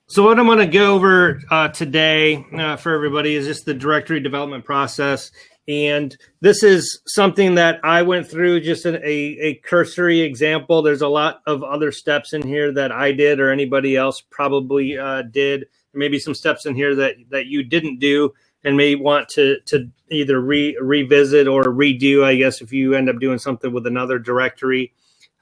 So what I'm going to go over today for everybody is just the directory development process. And this is something that I went through, just a cursory example. There's a lot of other steps in here that I did or anybody else probably did. Maybe some steps in here that you didn't do and may want to either revisit or redo, I guess, if you end up doing something with another directory.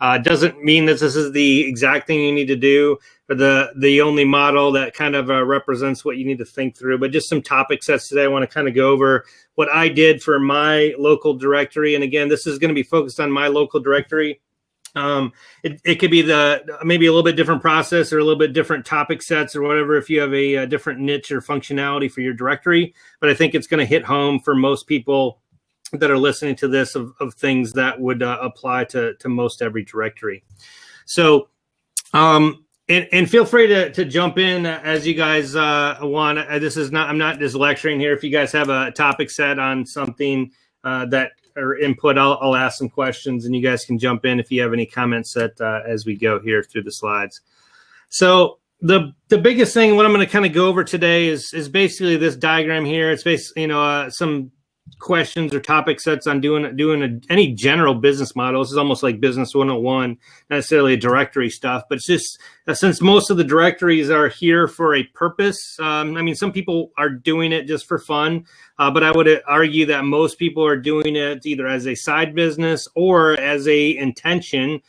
Doesn't mean that this is the exact thing you need to do or the only model that kind of represents what you need to think through, but just some topic sets today. I want to kind of go over what I did for my local directory. And again, this is going to be focused on my local directory. It could be maybe a little bit different process or a little bit different topic sets or whatever if you have a different niche or functionality for your directory. But I think it's going to hit home for most people that are listening to this of things that would apply to most every directory. So, and feel free to jump in as you guys want. I'm not just lecturing here. If you guys have a topic set on something that or input, I'll ask some questions and you guys can jump in if you have any comments that as we go here through the slides. So the biggest thing, what I'm going to kind of go over today is basically this diagram here. It's basically, some questions or topic sets on doing any general business model. This is almost like business 101, not necessarily a directory stuff, but it's just since most of the directories are here for a purpose. Some people are doing it just for fun, but I would argue that most people are doing it either as a side business or as a intention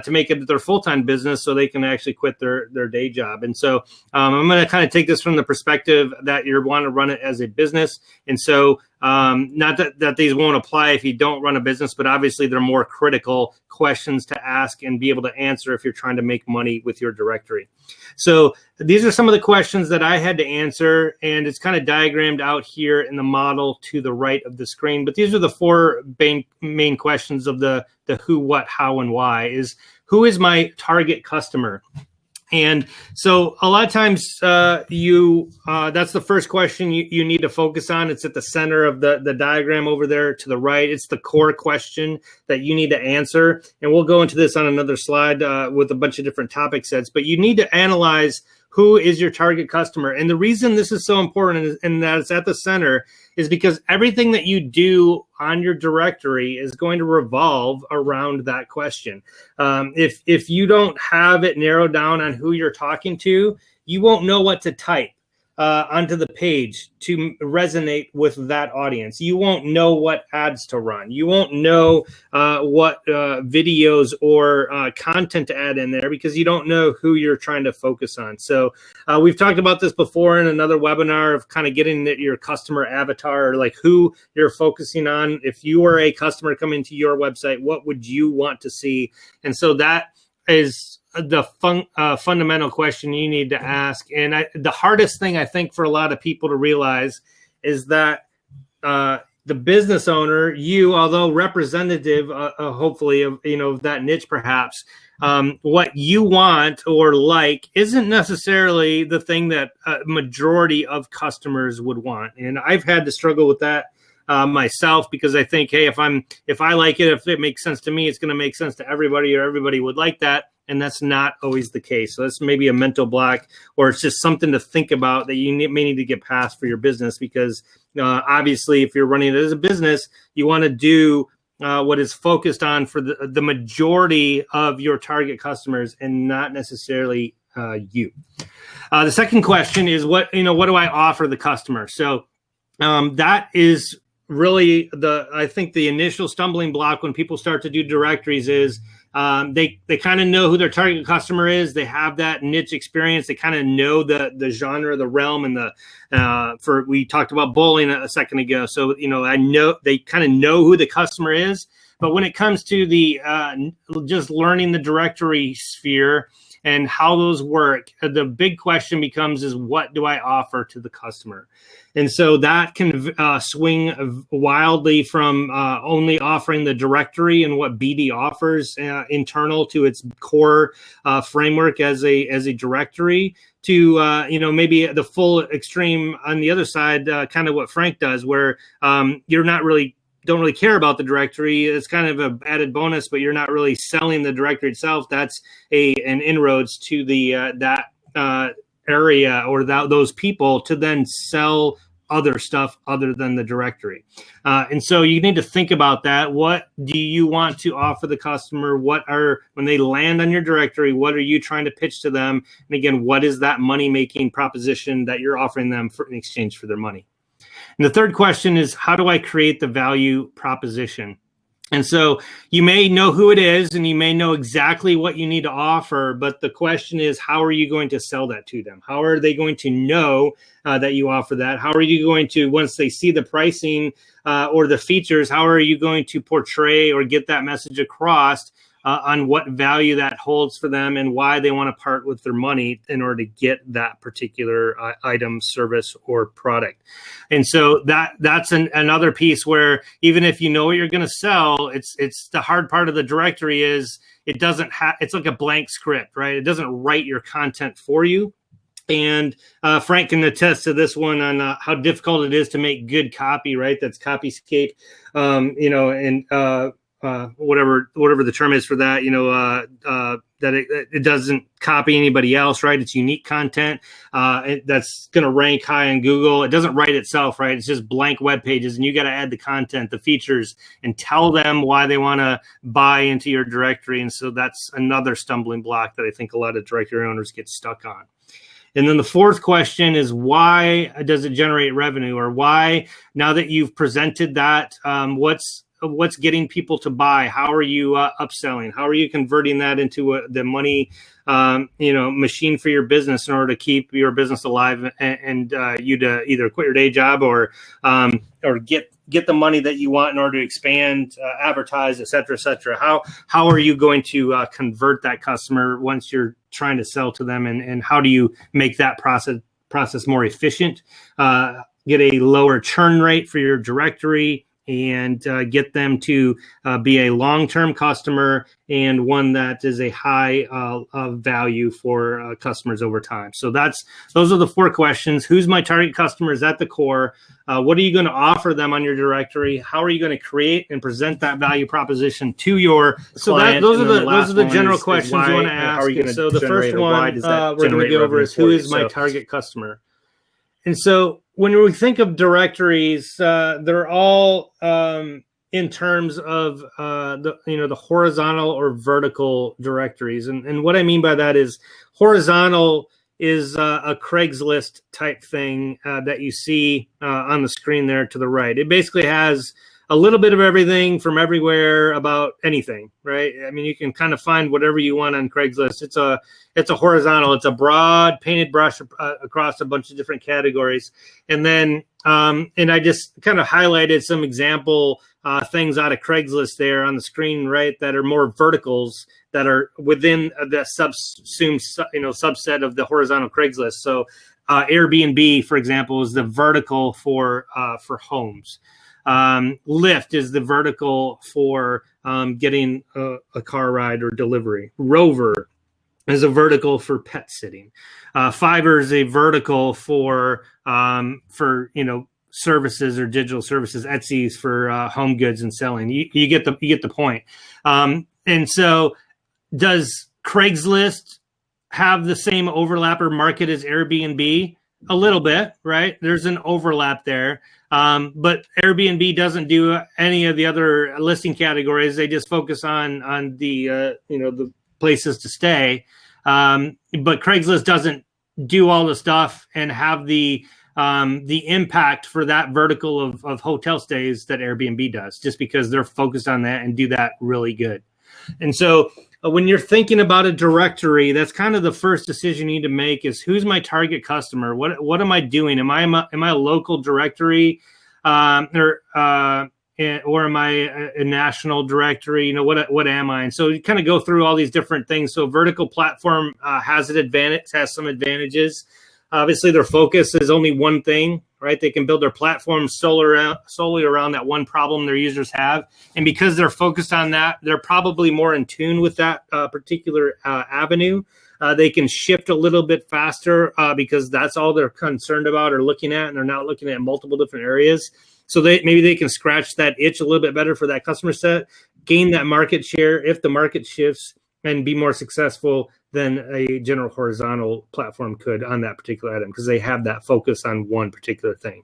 to make it their full-time business so they can actually quit their day job. And so I'm going to kind of take this from the perspective that you want to run it as a business. And so not that these won't apply if you don't run a business, but obviously they're more critical questions to ask and be able to answer if you're trying to make money with your directory. So these are some of the questions that I had to answer, and it's kind of diagrammed out here in the model to the right of the screen. But these are the four main questions of the who, what, how, and why. Is who is my target customer? And so a lot of times that's the first question you need to focus on. It's at the center of the diagram over there to the right. It's the core question that you need to answer. And we'll go into this on another slide with a bunch of different topic sets. But you need to analyze who is your target customer. And the reason this is so important and that it's at the center is because everything that you do on your directory is going to revolve around that question. If you don't have it narrowed down on who you're talking to, you won't know what to type onto the page to resonate with that audience. You won't know what ads to run. You won't know what videos or content to add in there because you don't know who you're trying to focus on. So we've talked about this before in another webinar of kind of getting your customer avatar, or like who you're focusing on. If you were a customer coming to your website, what would you want to see? And so that is the fundamental question you need to ask. And the hardest thing I think for a lot of people to realize is that the business owner, you, although representative, hopefully of that niche perhaps, what you want or like isn't necessarily the thing that majority of customers would want. And I've had to struggle with that myself, because I think, hey, if I like it, if it makes sense to me, it's going to make sense to everybody, or everybody would like that. And that's not always the case. So that's maybe a mental block, or it's just something to think about that you may need to get past for your business, because obviously if you're running it as a business, you want to do what is focused on for the majority of your target customers and not necessarily you. The second question is what do I offer the customer? So that is really I think the initial stumbling block when people start to do directories is they kind of know who their target customer is. They have that niche experience. They kind of know the genre, the realm, and we talked about bowling a second ago. So, I know they kind of know who the customer is. But when it comes to the just learning the directory sphere and how those work, the big question becomes is what do I offer to the customer? And so that can swing wildly from only offering the directory and what BD offers internal to its core framework as a directory to maybe the full extreme on the other side, kind of what Frank does, where you're not really don't really care about the directory. It's kind of an added bonus, but you're not really selling the directory itself. That's an inroads to the area or those people to then sell other stuff other than the directory. And so you need to think about that. What do you want to offer the customer? When they land on your directory, what are you trying to pitch to them? And again, what is that money-making proposition that you're offering them in exchange for their money? And the third question is, how do I create the value proposition? And so you may know who it is and you may know exactly what you need to offer, but the question is, how are you going to sell that to them? How are they going to know that you offer that? How are you going to, once they see the pricing or the features, how are you going to portray or get that message across on what value that holds for them and why they want to part with their money in order to get that particular item, service, or product? And so that's another piece where even if you know what you're going to sell, it's the hard part of the directory is it doesn't have, it's like a blank script, right? It doesn't write your content for you. And Frank can attest to this one on how difficult it is to make good copy, right? That's copyscape, whatever the term is for that, that it doesn't copy anybody else, right? It's unique content that's going to rank high on Google. It doesn't write itself, right? It's just blank web pages, and you got to add the content, the features, and tell them why they want to buy into your directory. And so that's another stumbling block that I think a lot of directory owners get stuck on. And then the fourth question is, why does it generate revenue? Or why, now that you've presented that, what's getting people to buy? How are you upselling? How are you converting that into the money, machine for your business in order to keep your business alive and you to either quit your day job or get the money that you want in order to expand, advertise, et cetera, et cetera. How are you going to convert that customer once you're trying to sell to them, and how do you make that process more efficient, get a lower churn rate for your directory, and get them to be a long-term customer and one that is a high value for customers over time. So those are the four questions. Who's my target customer is at the core. What are you going to offer them on your directory? How are you going to create and present that value proposition to your client? Those are the general questions you want to ask. So the first one we're going to go over is, who is my target customer? And so when we think of directories, they're all in terms of the horizontal or vertical directories. And what I mean by that is, horizontal is a Craigslist type thing that you see on the screen there to the right. It basically has a little bit of everything from everywhere about anything, right? I mean, you can kind of find whatever you want on Craigslist. It's a horizontal. It's a broad painted brush across a bunch of different categories. And then, and I just kind of highlighted some example things out of Craigslist there on the screen, right? That are more verticals that are within the subset of the horizontal Craigslist. So Airbnb, for example, is the vertical for homes. Lyft is the vertical for getting a car ride or delivery. Rover is a vertical for pet sitting. Fiverr is a vertical for services or digital services. Etsy's for home goods and selling. You get the point. And so, does Craigslist have the same overlap or market as Airbnb? A little bit, right? There's an overlap there. But Airbnb doesn't do any of the other listing categories. They just focus on the the places to stay. But Craigslist doesn't do all the stuff and have the impact for that vertical of hotel stays that Airbnb does, just because they're focused on that and do that really good. And so when you're thinking about a directory, that's kind of the first decision you need to make is, who's my target customer? What am I doing? Am I a local directory, or am I a national directory? What am I? And so you kind of go through all these different things. So vertical platform has some advantages. Obviously, their focus is only one thing, right? They can build their platform solely around that one problem their users have. And because they're focused on that, they're probably more in tune with that particular avenue. They can shift a little bit faster because that's all they're concerned about or looking at, and they're not looking at multiple different areas. So maybe they can scratch that itch a little bit better for that customer set, gain that market share if the market shifts, and be more successful than a general horizontal platform could on that particular item, because they have that focus on one particular thing.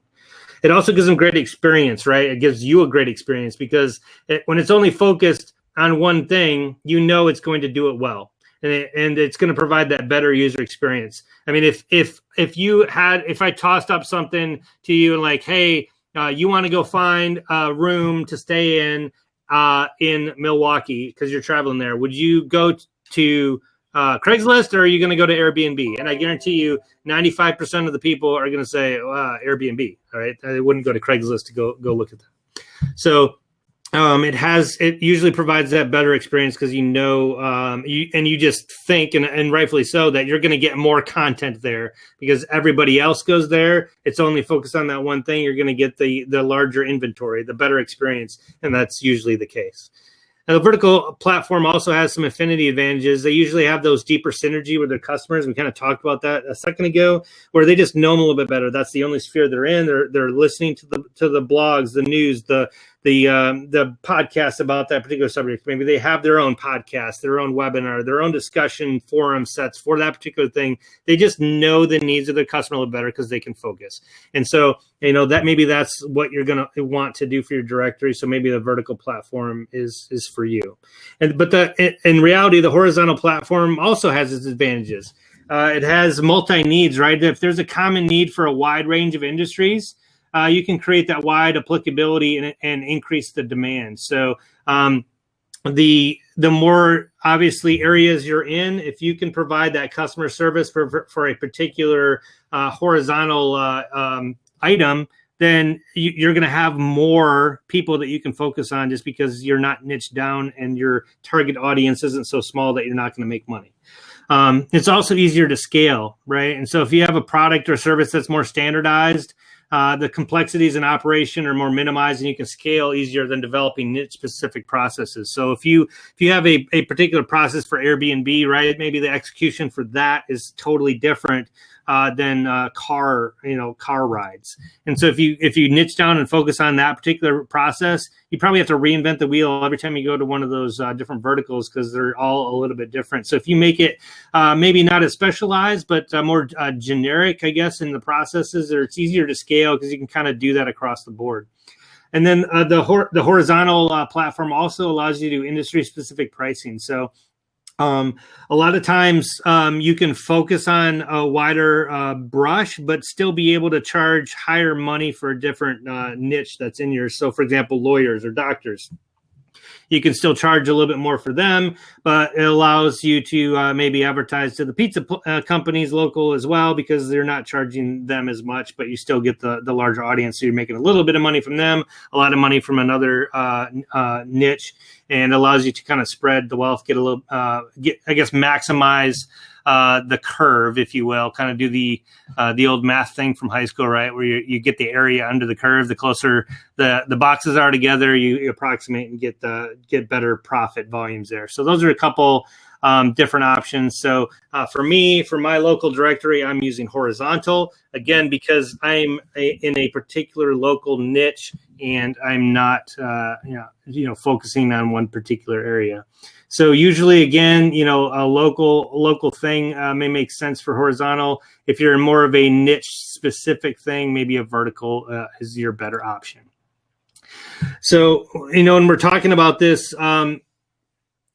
It also gives them great experience, right? It gives you a great experience because when it's only focused on one thing, you know it's going to do it well. And it's going to provide that better user experience. I mean, if I tossed up something to you and like, hey, you want to go find a room to stay in Milwaukee because you're traveling there, would you go to Craigslist, or are you going to go to Airbnb? And I guarantee you 95% of the people are going to say Airbnb. All right. They wouldn't go to Craigslist to go look at that. So it usually provides that better experience because you just think, and rightfully so, that you're going to get more content there because everybody else goes there. It's only focused on that one thing. You're going to get the larger inventory, the better experience, and that's usually the case. Now, the vertical platform also has some affinity advantages. They usually have those deeper synergy with their customers. We kind of talked about that a second ago, where they just know them a little bit better. That's the only sphere they're in. They're listening to the blogs, the news, the podcasts about that particular subject. Maybe they have their own podcast, their own webinar, their own discussion forum sets for that particular thing. They just know the needs of their customer a little better because they can focus. And so, that maybe that's what you're going to want to do for your directory. So maybe the vertical platform is for you. But in reality, the horizontal platform also has its advantages. It has multi-needs, right? If there's a common need for a wide range of industries, you can create that wide applicability and increase the demand. So the more obviously areas you're in, if you can provide that customer service for a particular horizontal item, then you're going to have more people that you can focus on just because you're not niched down and your target audience isn't so small that you're not going to make money. It's also easier to scale, right? And so if you have a product or service that's more standardized, the complexities in operation are more minimized, and you can scale easier than developing niche specific processes. So if you have a particular process for Airbnb, right, maybe the execution for that is totally different than car rides. And so if you niche down and focus on that particular process, you probably have to reinvent the wheel every time you go to one of those different verticals because they're all a little bit different. So if you make it maybe not as specialized, but more generic, I guess, in the processes, it's easier to scale because you can kind of do that across the board. And then the horizontal platform also allows you to do industry-specific pricing. So a lot of times you can focus on a wider brush, but still be able to charge higher money for a different niche that's in yours. So, for example, lawyers or doctors. You can still charge a little bit more for them, but it allows you to maybe advertise to the pizza companies local as well because they're not charging them as much, but you still get the larger audience. So you're making a little bit of money from them, a lot of money from another niche, and allows you to kind of spread the wealth, maximize the curve, if you will, kind of do the old math thing from high school, right? Where you get the area under the curve. The closer the boxes are together, you approximate and get better profit volumes there. So those are a couple different options. So for my local directory, I'm using horizontal, again, because I'm in a particular local niche and I'm not focusing on one particular area. So usually, again, a local thing may make sense for horizontal. If you're more of a niche specific thing, maybe a vertical is your better option. So, when we're talking about this, and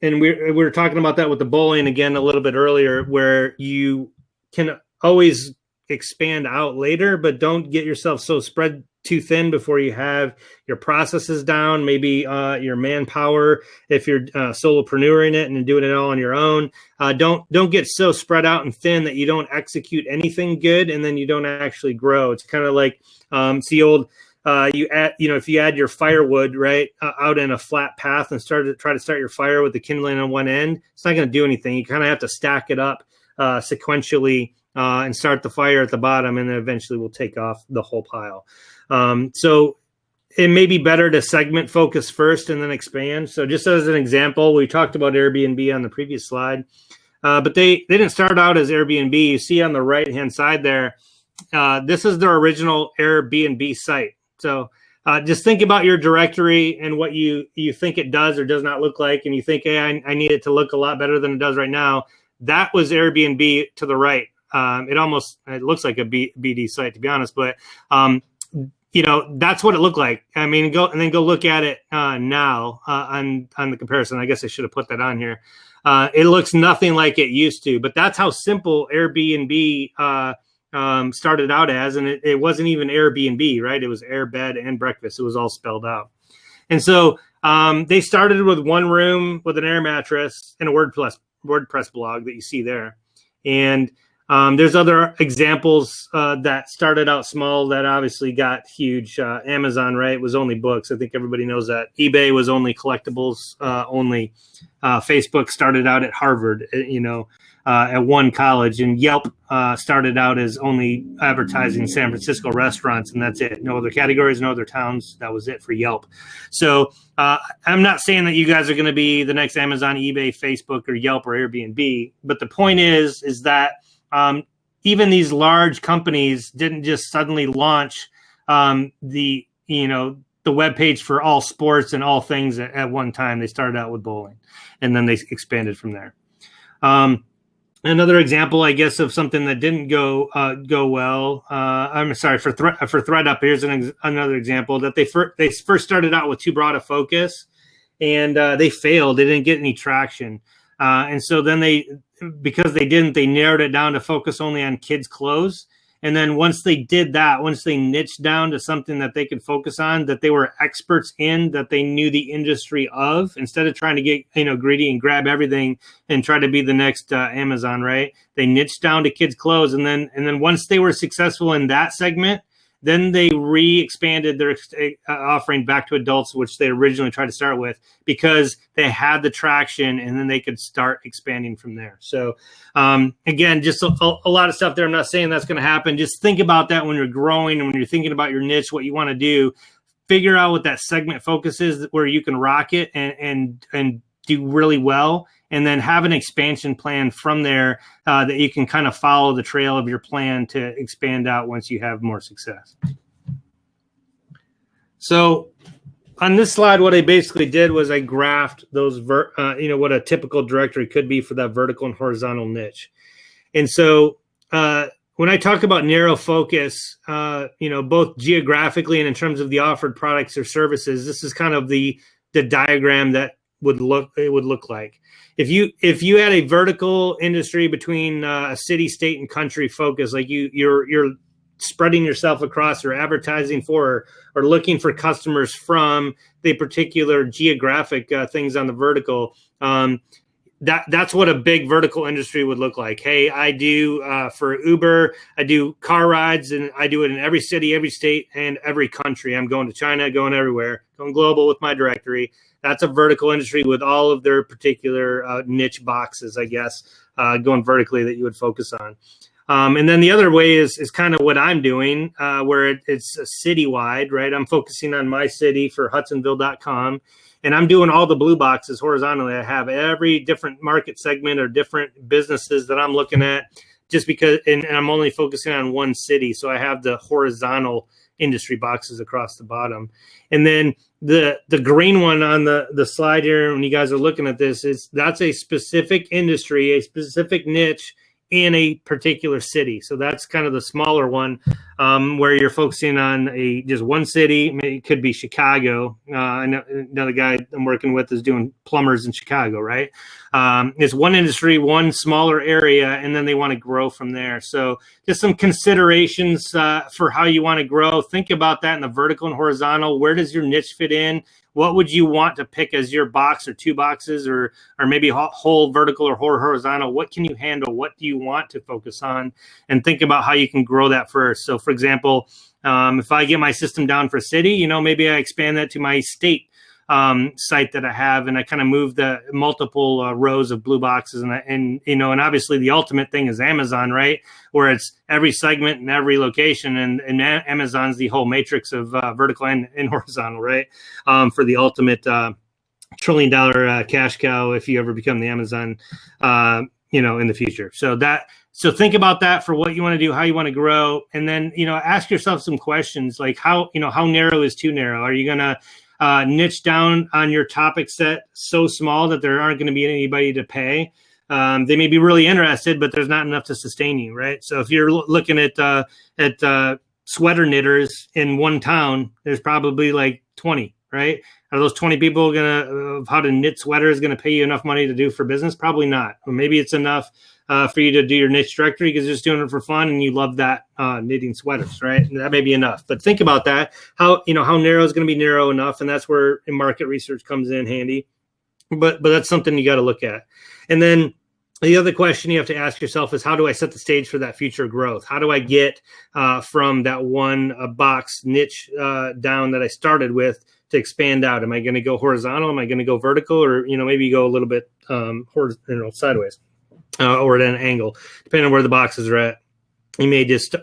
we were talking about that with the bowling again a little bit earlier, where you can always expand out later, but don't get yourself so spread too thin before you have your processes down, maybe your manpower, if you're solopreneuring it and doing it all on your own. Don't get so spread out and thin that you don't execute anything good and then you don't actually grow. It's kind of like it's the old if you add your firewood right out in a flat path and try to start your fire with the kindling on one end, it's not going to do anything. You kind of have to stack it up sequentially and start the fire at the bottom, and then eventually we'll take off the whole pile. So it may be better to segment focus first and then expand. So just as an example, we talked about Airbnb on the previous slide, but they didn't start out as Airbnb. You see on the right-hand side there, this is their original Airbnb site. So just think about your directory and what you think it does or does not look like, and you think, hey, I need it to look a lot better than it does right now. That was Airbnb to the right. It looks like a BD site, to be honest, but that's what it looked like. I mean, go look at it now on the comparison. I guess I should have put that on here. It looks nothing like it used to, but that's how simple Airbnb started out as, and it wasn't even Airbnb, right? It was Air, Bed, and Breakfast. It was all spelled out. And so they started with one room with an air mattress and a WordPress blog that you see there. And there's other examples that started out small that obviously got huge. Amazon, right, was only books. I think everybody knows that. eBay was only collectibles only. Facebook started out at Harvard, at one college. And Yelp started out as only advertising San Francisco restaurants, and that's it. No other categories, no other towns. That was it for Yelp. So I'm not saying that you guys are going to be the next Amazon, eBay, Facebook, or Yelp, or Airbnb. But the point is that even these large companies didn't just suddenly launch the web page for all sports and all things at one time. They started out with bowling, and then they expanded from there. Another example, I guess, of something that didn't go well. I'm sorry for ThreadUp. Here's another example that they first started out with too broad a focus, and they failed. They didn't get any traction, and so then they narrowed it down to focus only on kids' clothes. And then once they did that, once they niched down to something that they could focus on, that they were experts in, that they knew the industry of, instead of trying to get greedy and grab everything and try to be the next Amazon, right? They niched down to kids' clothes, and then once they were successful in that segment, then they re-expanded their offering back to adults, which they originally tried to start with, because they had the traction, and then they could start expanding from there. So, again, just a lot of stuff there. I'm not saying that's going to happen. Just think about that when you're growing and when you're thinking about your niche, what you want to do. Figure out what that segment focus is, where you can rock it and do really well, and then have an expansion plan from there that you can kind of follow the trail of your plan to expand out once you have more success. So on this slide, what I basically did was I graphed those, what a typical directory could be for that vertical and horizontal niche. And so when I talk about narrow focus, both geographically and in terms of the offered products or services, this is kind of the diagram that would look like. If you had a vertical industry between a city, state, and country focus, like you're spreading yourself across, or advertising for, or looking for customers from the particular geographic things on the vertical, that's what a big vertical industry would look like. Hey, I do for Uber, I do car rides, and I do it in every city, every state, and every country. I'm going to China, going everywhere, going global with my directory. That's a vertical industry with all of their particular niche boxes, I guess, going vertically that you would focus on. And then the other way is kind of what I'm doing, where it's citywide, right? I'm focusing on my city for Hudsonville.com, and I'm doing all the blue boxes horizontally. I have every different market segment or different businesses that I'm looking at, just because, and I'm only focusing on one city. So I have the horizontal industry boxes across the bottom. And then the green one on the slide here, when you guys are looking at this, that's a specific industry, a specific niche in a particular city. So that's kind of the smaller one, where you're focusing on just one city. It could be Chicago. I know another guy I'm working with is doing plumbers in Chicago, right? It's one industry, one smaller area, and then they want to grow from there. So just some considerations for how you want to grow. Think about that in the vertical and horizontal. Where does your niche fit in? What would you want to pick as your box or two boxes, or maybe whole vertical or whole horizontal? What can you handle? What do you want to focus on? And think about how you can grow that first. So, for example, if I get my system down for city, maybe I expand that to my state site that I have, and I kind of move the multiple rows of blue boxes, and obviously the ultimate thing is Amazon, right? Where it's every segment and every location, and Amazon's the whole matrix of vertical and horizontal, right? For the ultimate $1 trillion cash cow, if you ever become the Amazon, in the future. So think about that for what you want to do, how you want to grow, and then ask yourself some questions like how narrow is too narrow? Are you gonna niche down on your topic set so small that there aren't going to be anybody to pay? They may be really interested, but there's not enough to sustain you, right? So if you're looking at sweater knitters in one town, there's probably like 20, right? Are those 20 people how to knit sweaters going to pay you enough money to do for business? Probably not. Or maybe it's enough for you to do your niche directory because you're just doing it for fun and you love that knitting sweaters, right? And that may be enough. But think about that. How narrow is going to be narrow enough, and that's where market research comes in handy. But that's something you got to look at. And then the other question you have to ask yourself is, how do I set the stage for that future growth? How do I get from that one box niche down that I started with to expand out? Am I going to go horizontal? Am I going to go vertical? Or, maybe go a little bit sideways or at an angle, depending on where the boxes are at. You may just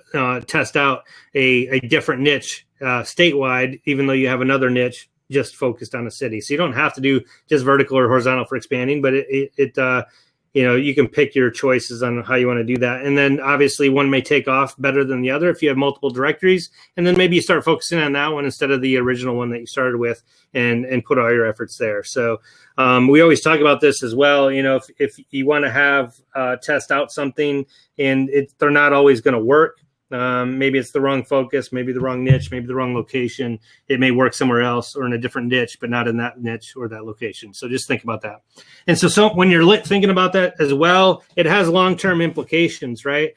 test out a different niche statewide, even though you have another niche just focused on a city. So you don't have to do just vertical or horizontal for expanding, but you can pick your choices on how you want to do that. And then obviously one may take off better than the other if you have multiple directories. And then maybe you start focusing on that one instead of the original one that you started with and put all your efforts there. So we always talk about this as well. If you want to have test out something and they're not always going to work, maybe it's the wrong focus, maybe the wrong niche, maybe the wrong location. It may work somewhere else or in a different niche, but not in that niche or that location. So just think about that. And so when you're thinking about that as well, it has long-term implications, right?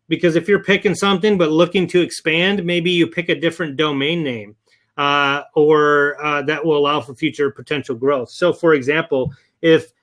Because if you're picking something but looking to expand, maybe you pick a different domain name or that will allow for future potential growth. So for example, if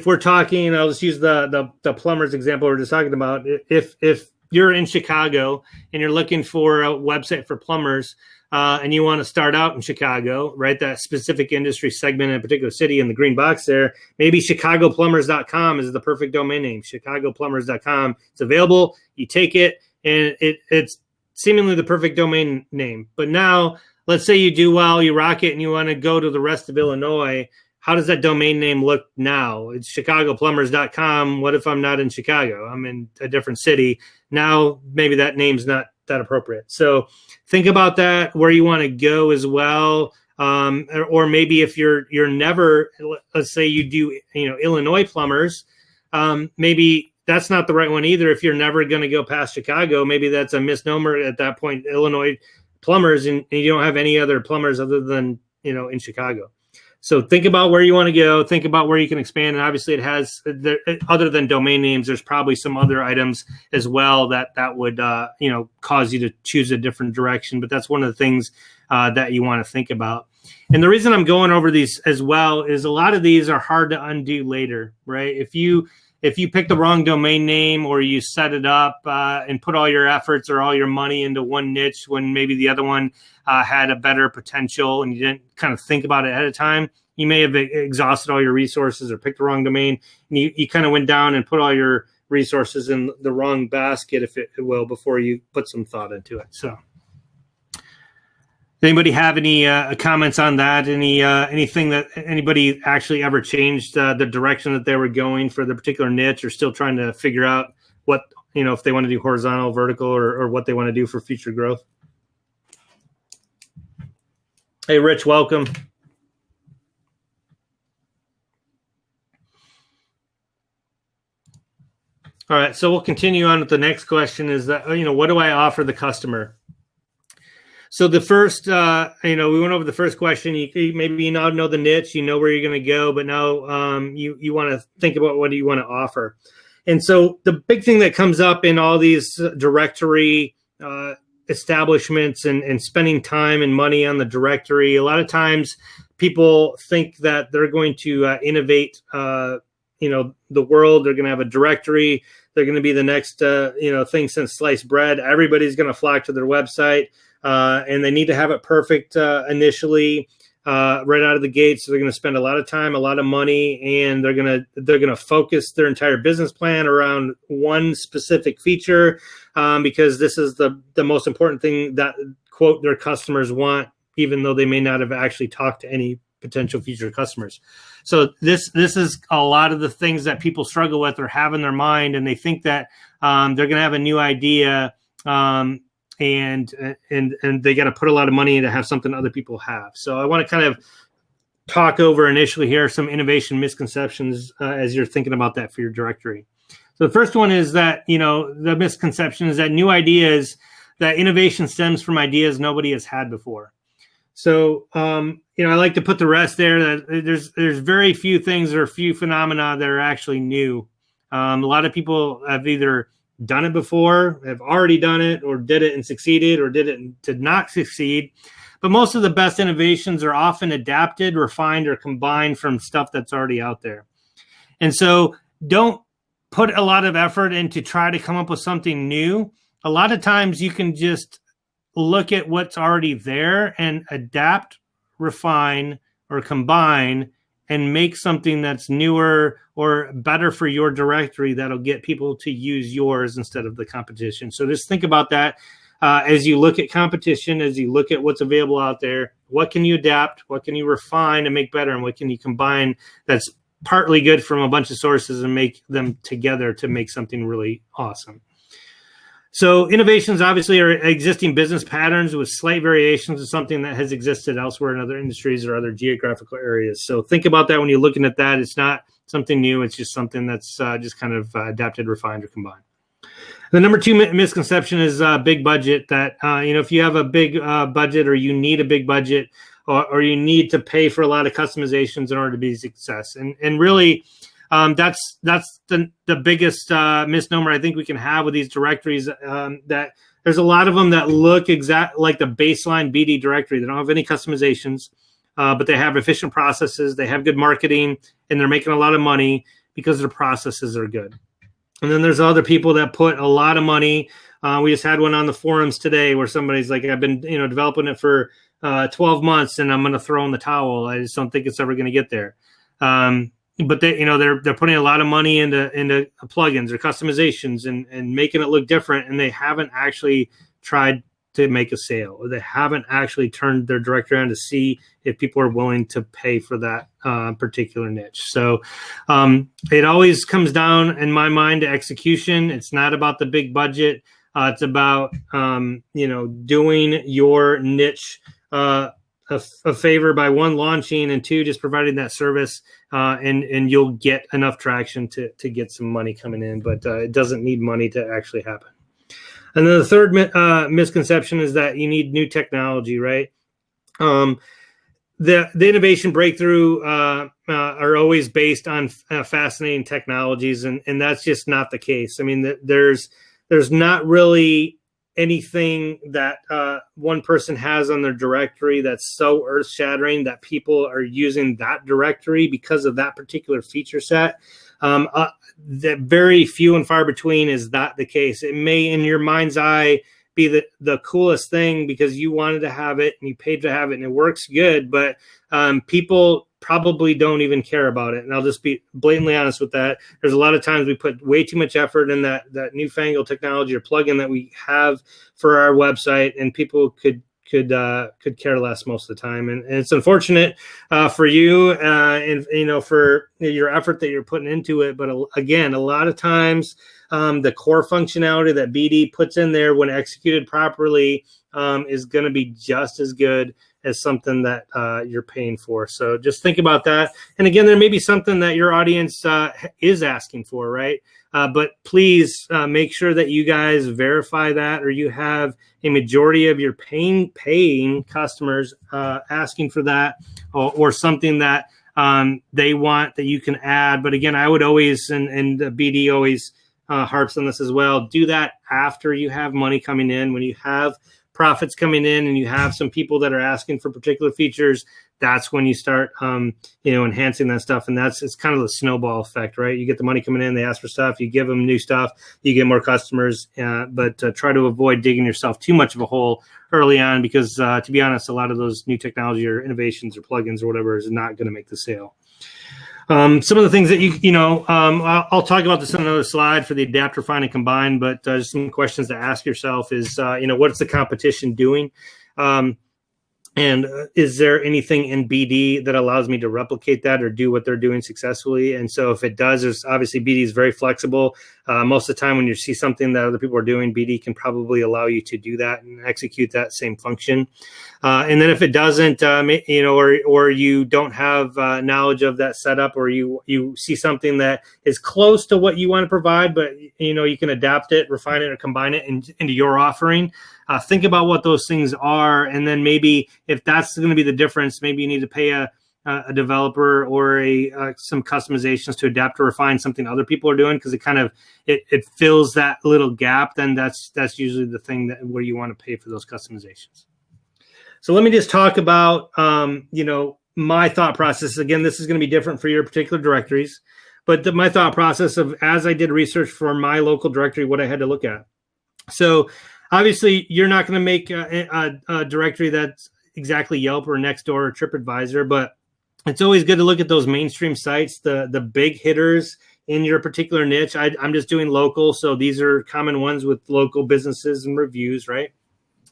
we're talking, I'll just use the plumbers example we're just talking about. If you're in Chicago and you're looking for a website for plumbers and you want to start out in Chicago, right, that specific industry segment in a particular city in the green box there, maybe chicagoplumbers.com is the perfect domain name, chicagoplumbers.com. It's available. You take it, and it's seemingly the perfect domain name. But now, let's say you do well, you rock it, and you want to go to the rest of Illinois. How does that domain name look now? It's chicagoplumbers.com. What if I'm not in Chicago? I'm in a different city. Now, maybe that name's not that appropriate. So think about that, where you want to go as well. Or maybe if you're never, let's say you do, Illinois plumbers, maybe that's not the right one either. If you're never going to go past Chicago, maybe that's a misnomer at that point, Illinois plumbers, and you don't have any other plumbers other than, in Chicago. So think about where you want to go. Think about where you can expand. And obviously it has, other than domain names, there's probably some other items as well that would, cause you to choose a different direction. But that's one of the things that you want to think about. And the reason I'm going over these as well is a lot of these are hard to undo later, right? If you pick the wrong domain name or you set it up and put all your efforts or all your money into one niche when maybe the other one had a better potential and you didn't kind of think about it ahead of time, you may have exhausted all your resources or picked the wrong domain. And you kind of went down and put all your resources in the wrong basket, if it will, before you put some thought into it. So anybody have any comments on that? Anything that anybody actually ever changed the direction that they were going for the particular niche, or still trying to figure out what, if they want to do horizontal, vertical, or what they want to do for future growth? Hey, Rich, welcome. All right, so we'll continue on with the next question is that, what do I offer the customer? So the first, we went over the first question. Maybe you now know the niche, you know where you're going to go, but now you want to think about what do you want to offer. And so the big thing that comes up in all these directory establishments and spending time and money on the directory, a lot of times people think that they're going to innovate, the world. They're going to have a directory. They're going to be the next, thing since sliced bread. Everybody's going to flock to their website. And they need to have it perfect initially, right out of the gate. So they're going to spend a lot of time, a lot of money, and they're going to focus their entire business plan around one specific feature, because this is the most important thing that, quote, their customers want, even though they may not have actually talked to any potential future customers. So this is a lot of the things that people struggle with or have in their mind, and they think that they're going to have a new idea. And they got to put a lot of money in to have something other people have. So I want to kind of talk over initially here are some innovation misconceptions as you're thinking about that for your directory. So the first one is that, the misconception is that that innovation stems from ideas nobody has had before. So, I like to put the rest there that there's very few things or few phenomena that are actually new. A lot of people have either done it before, have already done it, or did it and succeeded, or did it and did not succeed. But most of the best innovations are often adapted, refined, or combined from stuff that's already out there. And so don't put a lot of effort into try to come up with something new. A lot of times you can just look at what's already there and adapt, refine, or combine and make something that's newer or better for your directory that'll get people to use yours instead of the competition. So just think about that as you look at competition, as you look at what's available out there. What can you adapt? What can you refine and make better? And what can you combine that's partly good from a bunch of sources and make them together to make something really awesome? So innovations obviously are existing business patterns with slight variations of something that has existed elsewhere in other industries or other geographical areas. So think about that when you're looking at that. It's not something new. It's just something that's just kind of adapted, refined, or combined. The number two misconception is big budget. That, if you have a big budget or you need a big budget or you need to pay for a lot of customizations in order to be a success. And really, that's the biggest misnomer I think we can have with these directories, that there's a lot of them that look exact like the baseline BD directory. They don't have any customizations, but they have efficient processes. They have good marketing, and they're making a lot of money because their processes are good. And then there's other people that put a lot of money. We just had one on the forums today where somebody's like, I've been developing it for 12 months and I'm going to throw in the towel. I just don't think it's ever going to get there. But they're putting a lot of money into plugins or customizations and making it look different, and they haven't actually tried to make a sale, or they haven't actually turned their directory on to see if people are willing to pay for that particular niche. So it always comes down, in my mind, to execution. It's not about the big budget. It's about doing your niche a favor by, one, launching, and two, just providing that service, and you'll get enough traction to get some money coming in. But it doesn't need money to actually happen. And then the third misconception is that you need new technology, right? The innovation breakthrough are always based on fascinating technologies, and that's just not the case. I mean, there's not really anything that one person has on their directory that's so earth-shattering that people are using that directory because of that particular feature set. That very few and far between is that the case. It may, in your mind's eye, be the coolest thing because you wanted to have it and you paid to have it and it works good, but people probably don't even care about it. And I'll just be blatantly honest with that. There's a lot of times we put way too much effort in that newfangled technology or plugin that we have for our website, and people could care less most of the time. And it's unfortunate for you and for your effort that you're putting into it. But again, a lot of times the core functionality that BD puts in there when executed properly is going to be just as good as something that you're paying for. So just think about that. And again, there may be something that your audience is asking for, right? But please make sure that you guys verify that, or you have a majority of your paying customers asking for that, or something that they want that you can add. But again, I would always, and BD always harps on this as well, do that after you have money coming in. When you have profits coming in and you have some people that are asking for particular features, that's when you start enhancing that stuff. And it's kind of the snowball effect, right? You get the money coming in, they ask for stuff, you give them new stuff, you get more customers, but try to avoid digging yourself too much of a hole early on, because to be honest, a lot of those new technology or innovations or plugins or whatever is not going to make the sale. Some of the things that I'll talk about this on another slide for the adapt, refine, and combine, but just some questions to ask yourself is, what's the competition doing? And is there anything in BD that allows me to replicate that or do what they're doing successfully? And so if it does, there's obviously BD is very flexible. Most of the time when you see something that other people are doing, BD can probably allow you to do that and execute that same function. And then if it doesn't, or you don't have knowledge of that setup, or you see something that is close to what you want to provide, but you can adapt it, refine it, or combine it into your offering. Think about what those things are, and then maybe if that's going to be the difference, maybe you need to pay a developer or some customizations to adapt or refine something other people are doing, because it fills that little gap. Then that's usually the thing where you want to pay for those customizations. So let me just talk about my thought process. Again, this is going to be different for your particular directories, but my thought process of, as I did research for my local directory, what I had to look at. So obviously, you're not going to make a directory that's exactly Yelp or Nextdoor or TripAdvisor, but it's always good to look at those mainstream sites, the big hitters in your particular niche. I'm just doing local, so these are common ones with local businesses and reviews, right?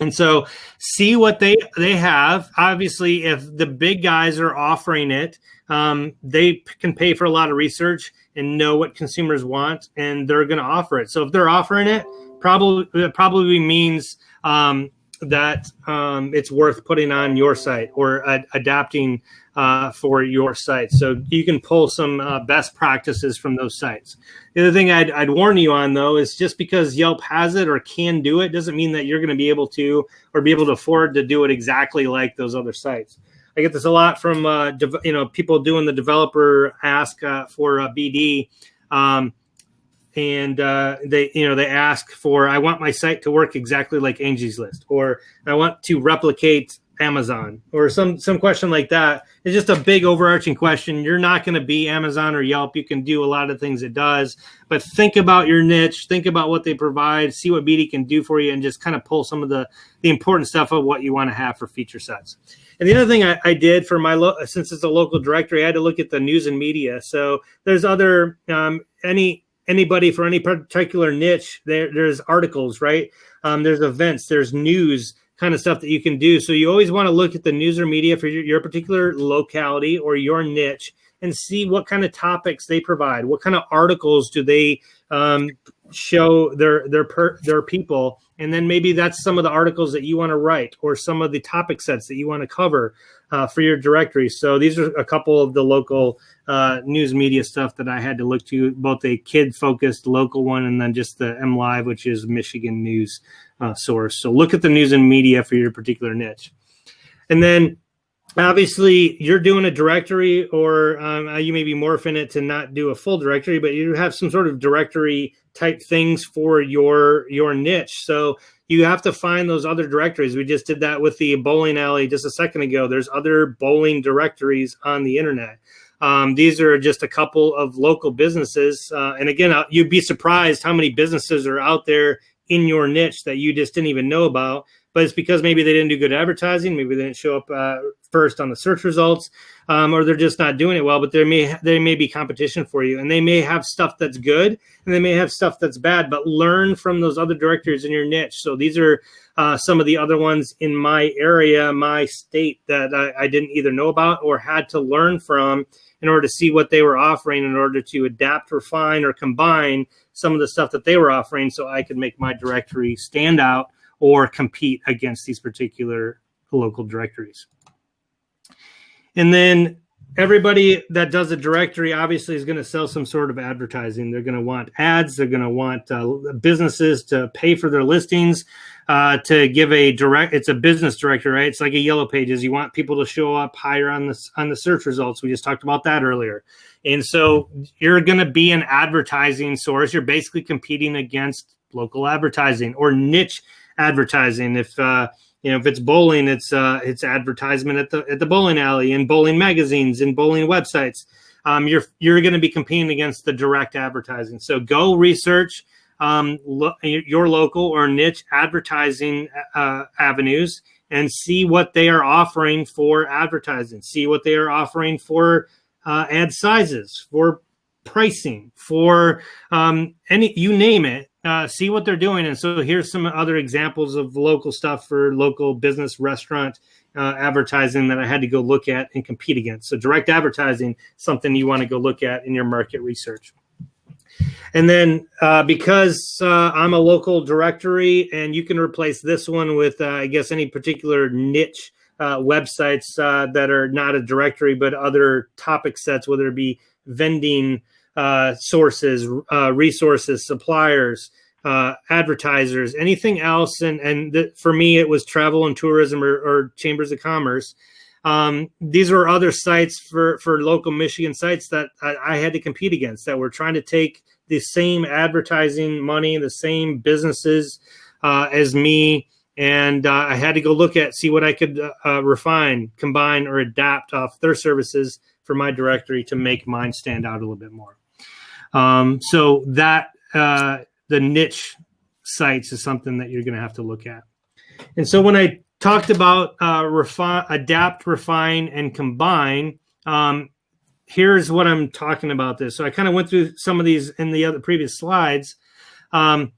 And so see what they have. Obviously, if the big guys are offering it, they can pay for a lot of research and know what consumers want, and they're going to offer it. So if they're offering it, probably means that it's worth putting on your site or adapting for your site. So you can pull some best practices from those sites. The other thing I'd warn you on, though, is just because Yelp has it or can do it doesn't mean that you're going to be able to or be able to afford to do it exactly like those other sites. I get this a lot from people doing the developer ask for BD. And they ask for, I want my site to work exactly like Angie's List, or I want to replicate Amazon, or some question like that. It's just a big overarching question. You're not going to be Amazon or Yelp. You can do a lot of things it does, but think about your niche, think about what they provide, see what BD can do for you, and just kind of pull some of the important stuff of what you want to have for feature sets. And the other thing I did for since it's a local directory, I had to look at the news and media. So there's other, anybody for any particular niche, there's articles, right? There's events, there's news kind of stuff that you can do. So you always want to look at the news or media for your particular locality or your niche and see what kind of topics they provide. What kind of articles do they show their people? And then maybe that's some of the articles that you want to write, or some of the topic sets that you want to cover for your directory. So these are a couple of the local news media stuff that I had to look to, both a kid-focused local one and then just the MLive, which is Michigan news source. So look at the news and media for your particular niche. And then obviously you're doing a directory, or you may be morphing it to not do a full directory, but you have some sort of directory type things for your niche. So you have to find those other directories. We just did that with the bowling alley just a second ago. There's other bowling directories on the internet. These are just a couple of local businesses. And again, you'd be surprised how many businesses are out there in your niche that you just didn't even know about. But it's because maybe they didn't do good advertising. Maybe they didn't show up first on the search results, or they're just not doing it well. But there may be competition for you, and they may have stuff that's good, and they may have stuff that's bad. But learn from those other directories in your niche. So these are some of the other ones in my area, my state, that I didn't either know about or had to learn from in order to see what they were offering, in order to adapt, refine, or combine some of the stuff that they were offering, so I could make my directory stand out or compete against these particular local directories. And then everybody that does a directory obviously is going to sell some sort of advertising. They're going to want ads. They're going to want businesses to pay for their listings, to give it's a business directory, right? It's like a Yellow Pages. You want people to show up higher on the search results. We just talked about that earlier. And so you're going to be an advertising source. You're basically competing against local advertising or niche advertising. If it's bowling, it's advertisement at the bowling alley, and bowling magazines and bowling websites. You're going to be competing against the direct advertising. So go research your local or niche advertising avenues and see what they are offering for advertising. See what they are offering for ad sizes, for pricing, for you name it. See what they're doing. And so here's some other examples of local stuff for local business, restaurant advertising that I had to go look at and compete against. So direct advertising, something you want to go look at in your market research. And then because I'm a local directory, and you can replace this one with, I guess, any particular niche websites that are not a directory, but other topic sets, whether it be vending sources, resources, suppliers, advertisers, anything else. And for me, it was travel and tourism or chambers of commerce. These are other sites for local Michigan sites that I had to compete against, that were trying to take the same advertising money, the same businesses as me. And I had to go see what I could refine, combine, or adapt off their services for my directory to make mine stand out a little bit more. So that the niche sites is something that you're going to have to look at. And so when I talked about adapt, refine, and combine, here's what I'm talking about this. So I kind of went through some of these in the other previous slides. But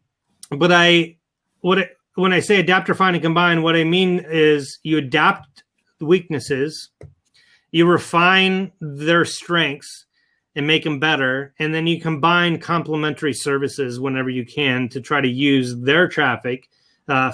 when I say adapt, refine, and combine, what I mean is you adapt the weaknesses, you refine their strengths and make them better, and then you combine complementary services whenever you can to try to use their traffic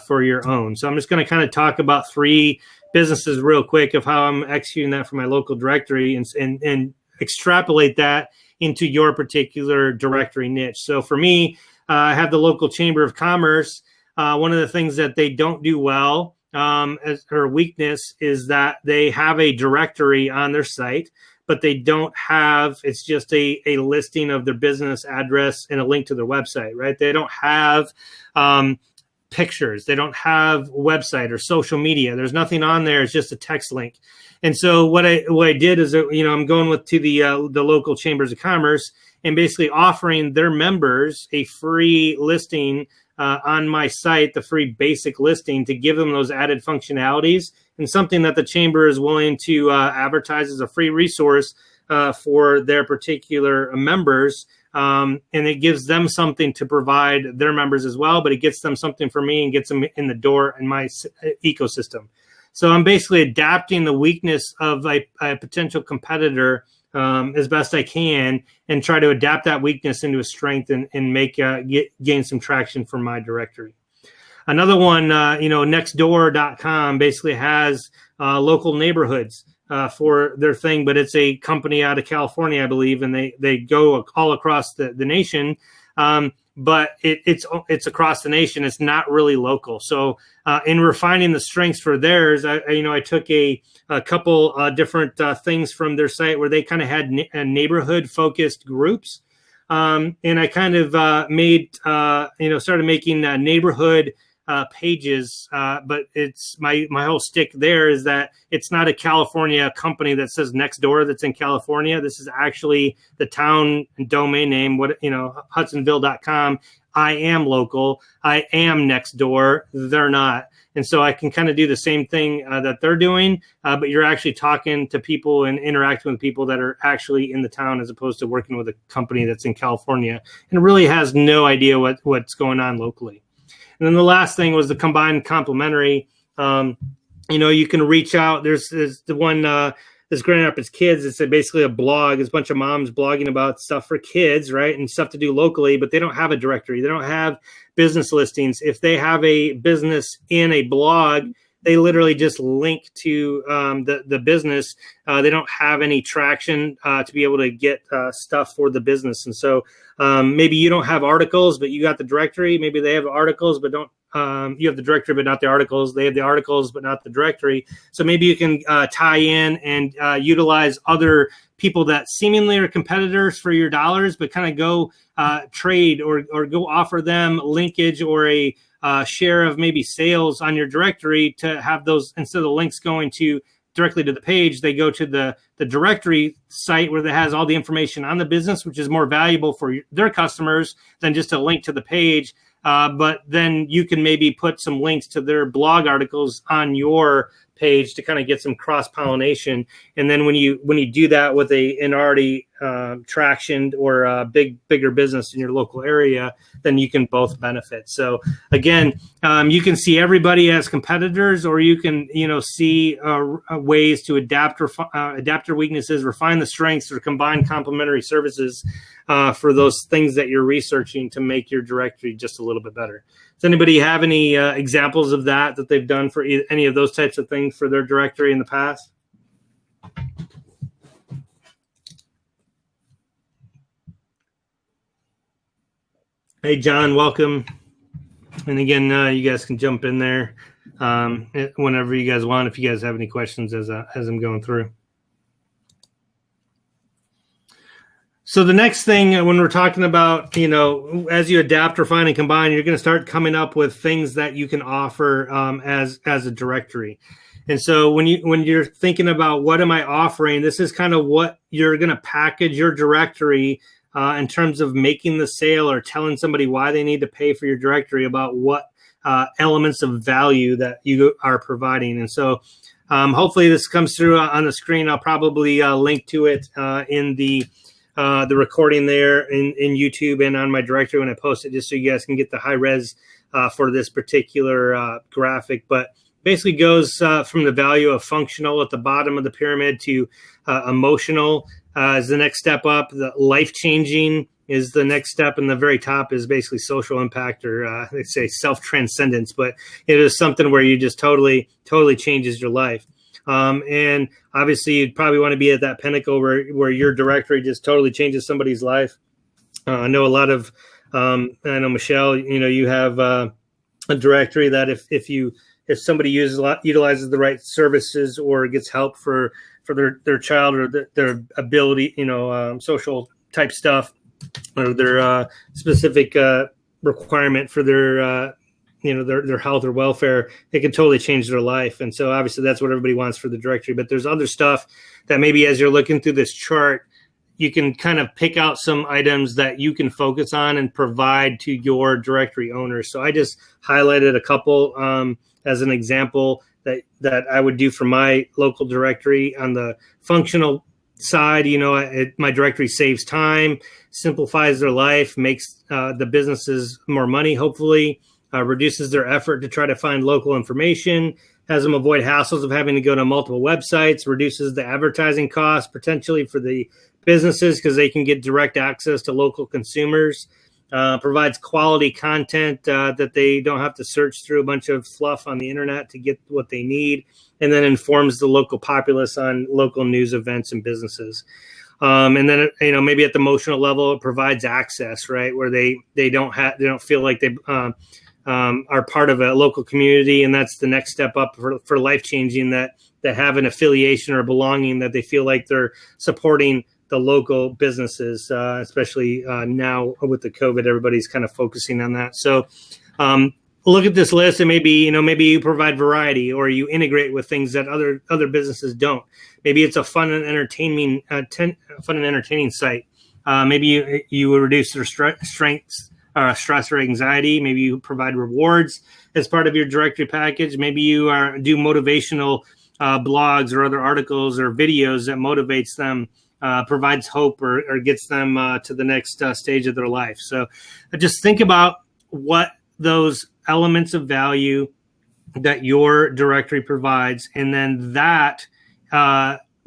for your own. So I'm just going to kind of talk about 3 businesses real quick of how I'm executing that for my local directory, and extrapolate that into your particular directory niche. So for me, I have the local Chamber of Commerce. One of the things that they don't do well, as her weakness, is that they have a directory on their site, but they don't have, it's just a listing of their business address and a link to their website, right? They don't have pictures. They don't have website or social media. There's nothing on there. It's just a text link. And so what I did is, I'm going to the local chambers of commerce and basically offering their members a free listing on my site, the free basic listing, to give them those added functionalities, and something that the chamber is willing to advertise as a free resource for their particular members. And it gives them something to provide their members as well, but it gets them something for me and gets them in the door in my ecosystem. So I'm basically adapting the weakness of a potential competitor as best I can, and try to adapt that weakness into a strength and gain some traction for my directory. Another one, nextdoor.com basically has local neighborhoods for their thing, but it's a company out of California, I believe, and they go all across the nation. But it's across the nation. It's not really local. So in refining the strengths for theirs, I took a couple different things from their site where they kind of had neighborhood focused groups. And I kind of started making neighborhood pages, but it's my whole stick there is that it's not a California company that says Nextdoor that's in California. This is actually the town and domain name, Hudsonville.com. I am local. I am Nextdoor. They're not. And so I can kind of do the same thing that they're doing, but you're actually talking to people and interacting with people that are actually in the town, as opposed to working with a company that's in California and really has no idea what's going on locally. And then the last thing was the combined complementary. You can reach out. There's the one that's growing up as kids. It's basically a blog. It's a bunch of moms blogging about stuff for kids, right? And stuff to do locally, but they don't have a directory. They don't have business listings. If they have a business in a blog, they literally just link to the business. They don't have any traction to be able to get stuff for the business. And so maybe you don't have articles, but you got the directory. Maybe they have articles, but don't. You have the directory, but not the articles. They have the articles, but not the directory. So maybe you can tie in and utilize other people that seemingly are competitors for your dollars, but kind of go trade or go offer them linkage or a share of maybe sales on your directory to have those, instead of the links going to directly to the page, they go to the directory site where it has all the information on the business, which is more valuable for their customers than just a link to the page. But then you can maybe put some links to their blog articles on your page to kind of get some cross-pollination. And then when you do that with an already tractioned or a bigger business in your local area, then you can both benefit. So again, you can see everybody as competitors, or you can see ways to adapt your weaknesses, refine the strengths, or combine complementary services for those things that you're researching to make your directory just a little bit better. Does anybody have any examples of that they've done for any of those types of things for their directory in the past? Hey, John, welcome. And again, you guys can jump in there whenever you guys want, if you guys have any questions as I'm going through. So the next thing when we're talking about, as you adapt, refine, and combine, you're going to start coming up with things that you can offer as a directory. And so when you're thinking about what am I offering, this is kind of what you're going to package your directory in terms of making the sale or telling somebody why they need to pay for your directory, about what elements of value that you are providing. And so hopefully this comes through on the screen. I'll probably link to it in the recording there in YouTube and on my directory when I post it, just so you guys can get the high res for this particular graphic. But basically goes from the value of functional at the bottom of the pyramid to emotional is the next step up. The life-changing is the next step, and the very top is basically social impact, or they say self-transcendence. But it is something where you just totally changes your life. And obviously, you'd probably want to be at that pinnacle where your directory just totally changes somebody's life. I know a lot of, I know Michelle, you have a directory that if somebody utilizes the right services or gets help for their child or their ability, social type stuff, or their specific requirement for their their health or welfare, it can totally change their life. And so obviously that's what everybody wants for the directory. But there's other stuff that maybe as you're looking through this chart, you can kind of pick out some items that you can focus on and provide to your directory owners. So I just highlighted a couple as an example that I would do for my local directory. On the functional side, my directory saves time, simplifies their life, makes the businesses more money, hopefully, reduces their effort to try to find local information, has them avoid hassles of having to go to multiple websites, reduces the advertising costs potentially for the businesses because they can get direct access to local consumers, provides quality content that they don't have to search through a bunch of fluff on the internet to get what they need, and then informs the local populace on local news, events, and businesses. And then, maybe at the emotional level, it provides access, right, where they don't feel like they are part of a local community, and that's the next step up for life changing, that have an affiliation or belonging, that they feel like they're supporting the local businesses, especially now with the COVID, everybody's kind of focusing on that. So look at this list, and maybe you provide variety, or you integrate with things that other businesses don't. Maybe it's a fun and entertaining site. Maybe you will reduce their stress or anxiety. Maybe you provide rewards as part of your directory package. Maybe you do motivational blogs or other articles or videos that motivates them, provides hope, or gets them to the next stage of their life. So just think about what those elements of value that your directory provides, and then that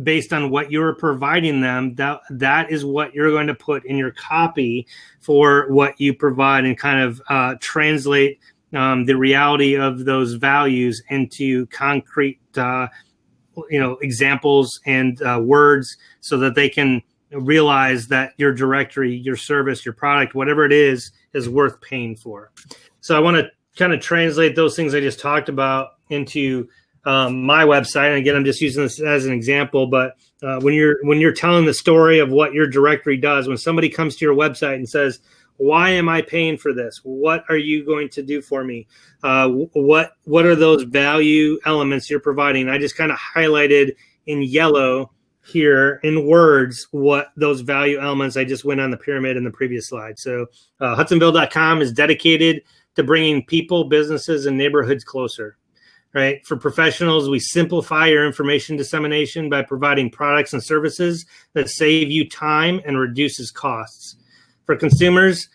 based on what you're providing them, that is what you're going to put in your copy for what you provide, and kind of translate the reality of those values into concrete examples and words, so that they can realize that your directory, your service, your product, whatever it is worth paying for. So I want to kind of translate those things I just talked about into my website. And again, I'm just using this as an example, but when you're telling the story of what your directory does, when somebody comes to your website and says, why am I paying for this? What are you going to do for me? What are those value elements you're providing? I just kind of highlighted in yellow here in words what those value elements I just went on the pyramid in the previous slide. So Hudsonville.com is dedicated to bringing people, businesses, and neighborhoods closer. right? For professionals, we simplify your information dissemination by providing products and services that save you time and reduces costs. For consumers,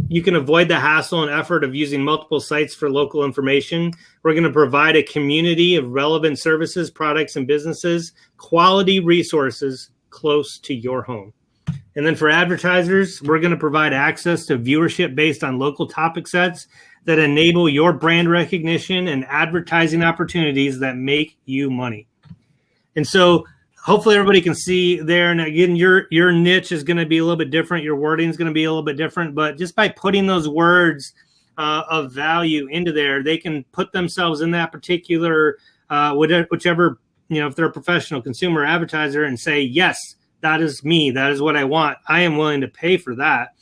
you can avoid the hassle and effort of using multiple sites for local information. We're going to provide a community of relevant services, products, and businesses, quality resources close to your home. And then for advertisers, we're going to provide access to viewership based on local topic sets that enable your brand recognition and advertising opportunities that make you money. And so hopefully everybody can see there. And again, your niche is going to be a little bit different. Your wording is going to be a little bit different. But just by putting those words of value into there, they can put themselves in that particular, whichever, if they're a professional consumer advertiser, and say, yes, that is me. That is what I want. I am willing to pay for that.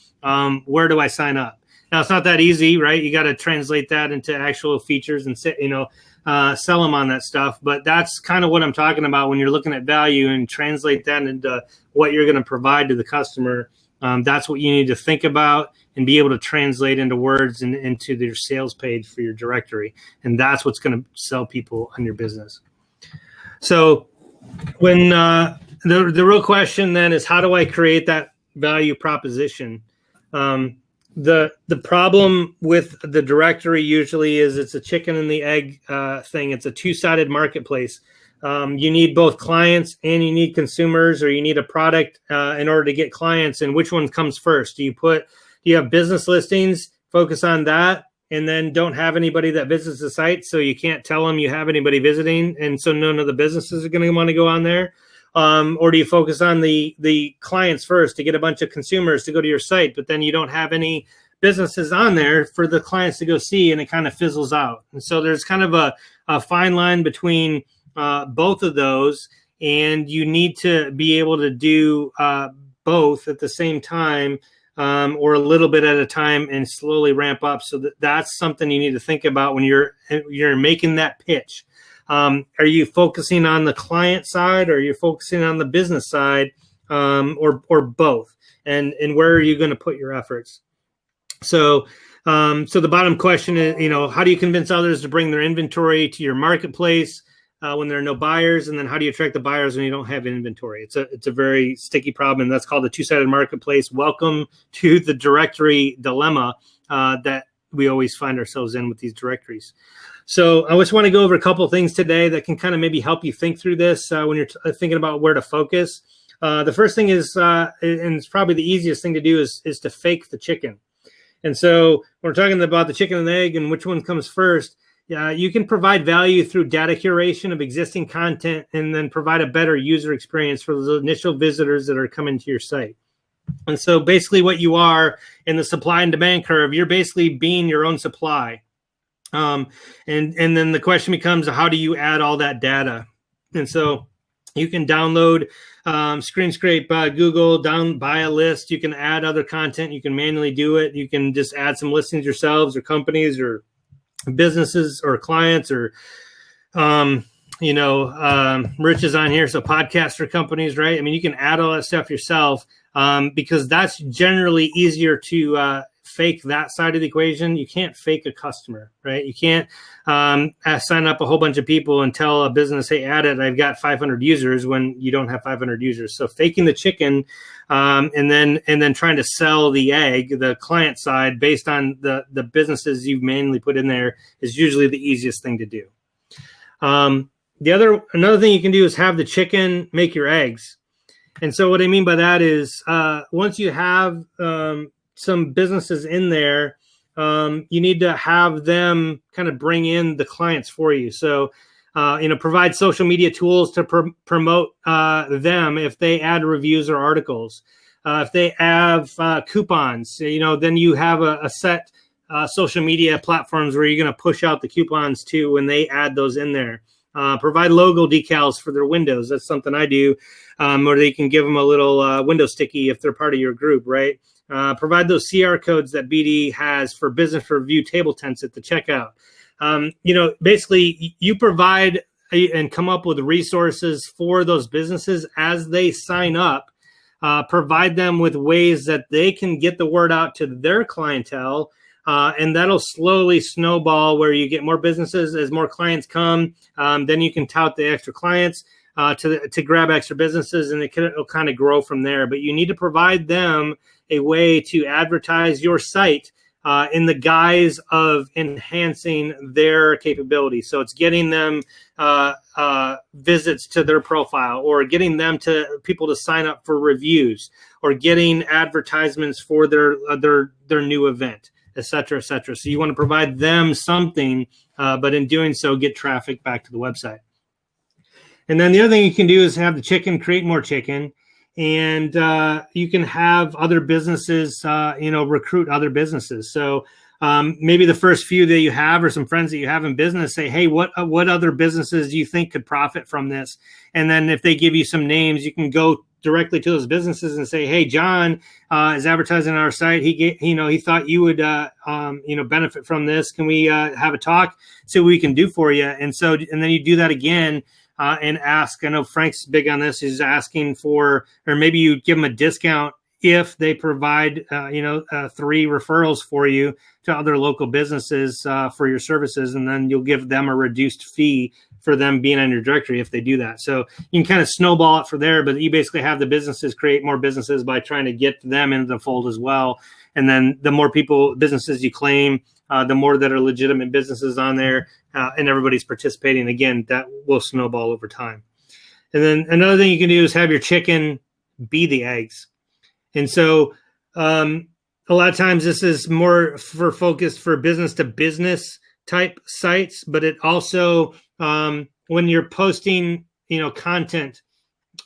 Where do I sign up? Now, it's not that easy, right? You got to translate that into actual features and sell them on that stuff. But that's kind of what I'm talking about when you're looking at value and translate that into what you're going to provide to the customer. That's what you need to think about and be able to translate into words and into their sales page for your directory. And that's what's going to sell people on your business. So when the real question then is, how do I create that value proposition? The problem with the directory usually is it's a chicken and the egg thing. It's a two-sided marketplace. You need both clients and you need consumers, or you need a product in order to get clients. And which one comes first? Do you have business listings, focus on that, and then don't have anybody that visits the site, so you can't tell them you have anybody visiting, and so none of the businesses are going to want to go on there? Or do you focus on the clients first to get a bunch of consumers to go to your site, but then you don't have any businesses on there for the clients to go see, and it kind of fizzles out? And so there's kind of a fine line between both of those, and you need to be able to do both at the same time, or a little bit at a time, and slowly ramp up. So that's something you need to think about when you're making that pitch. Are you focusing on the client side, or are you focusing on the business side, or both? And where are you going to put your efforts? So the bottom question is, how do you convince others to bring their inventory to your marketplace when there are no buyers? And then how do you attract the buyers when you don't have inventory? It's a very sticky problem. And that's called the two-sided marketplace. Welcome to the directory dilemma that we always find ourselves in with these directories. So I just want to go over a couple of things today that can kind of maybe help you think through this when you're thinking about where to focus. The first thing is, and it's probably the easiest thing to do, is to fake the chicken. And so when we're talking about the chicken and the egg and which one comes first, you can provide value through data curation of existing content and then provide a better user experience for those initial visitors that are coming to your site. And so basically what you are in the supply and demand curve, you're basically being your own supply. And then the question becomes, how do you add all that data? And so you can download, screen scrape Google, buy a list. You can add other content. You can manually do it. You can just add some listings yourselves, or companies, or businesses, or clients, or Rich is on here, so podcaster companies, right? I mean, you can add all that stuff yourself because that's generally easier to fake that side of the equation. You can't fake a customer, right? You can't sign up a whole bunch of people and tell a business, hey, add it, I've got 500 users, when you don't have 500 users. So faking the chicken and then trying to sell the egg, the client side, based on the businesses you've manually put in there, is usually the easiest thing to do. Another thing you can do is have the chicken make your eggs. And so what I mean by that is once you have some businesses in there, you need to have them kind of bring in the clients for you. So, provide social media tools to promote them if they add reviews or articles. If they have coupons, then you have a set social media platforms where you're going to push out the coupons to when they add those in there. Provide logo decals for their windows. That's something I do. Or they can give them a little window sticky if they're part of your group, right? Provide those CR codes that BD has for business review table tents at the checkout. Basically you provide and come up with resources for those businesses as they sign up. Provide them with ways that they can get the word out to their clientele, and that'll slowly snowball where you get more businesses. As more clients come, then you can tout the extra clients to grab extra businesses, and it'll kind of grow from there. But you need to provide them a way to advertise your site in the guise of enhancing their capability. So it's getting them visits to their profile, or getting them to people to sign up for reviews, or getting advertisements for their new event, et cetera, et cetera. So you want to provide them something, but in doing so, get traffic back to the website. And then the other thing you can do is have the chicken create more chicken. And you can have other businesses, recruit other businesses. So maybe the first few that you have, or some friends that you have in business, say, hey, what other businesses do you think could profit from this? And then if they give you some names, you can go directly to those businesses and say, hey, John is advertising on our site. He thought you would, benefit from this. Can we have a talk, see what we can do for you? And then you do that again. And ask. I know Frank's big on this. He's asking for, or maybe you give them a discount if they provide, 3 referrals for you to other local businesses for your services, and then you'll give them a reduced fee for them being on your directory if they do that. So you can kind of snowball it for there, but you basically have the businesses create more businesses by trying to get them into the fold as well. And then the more businesses you claim, the more that are legitimate businesses on there, and everybody's participating, again, that will snowball over time. And then another thing you can do is have your chicken be the eggs. And so a lot of times this is more focused for business to business type sites, but it also, when you're posting, content,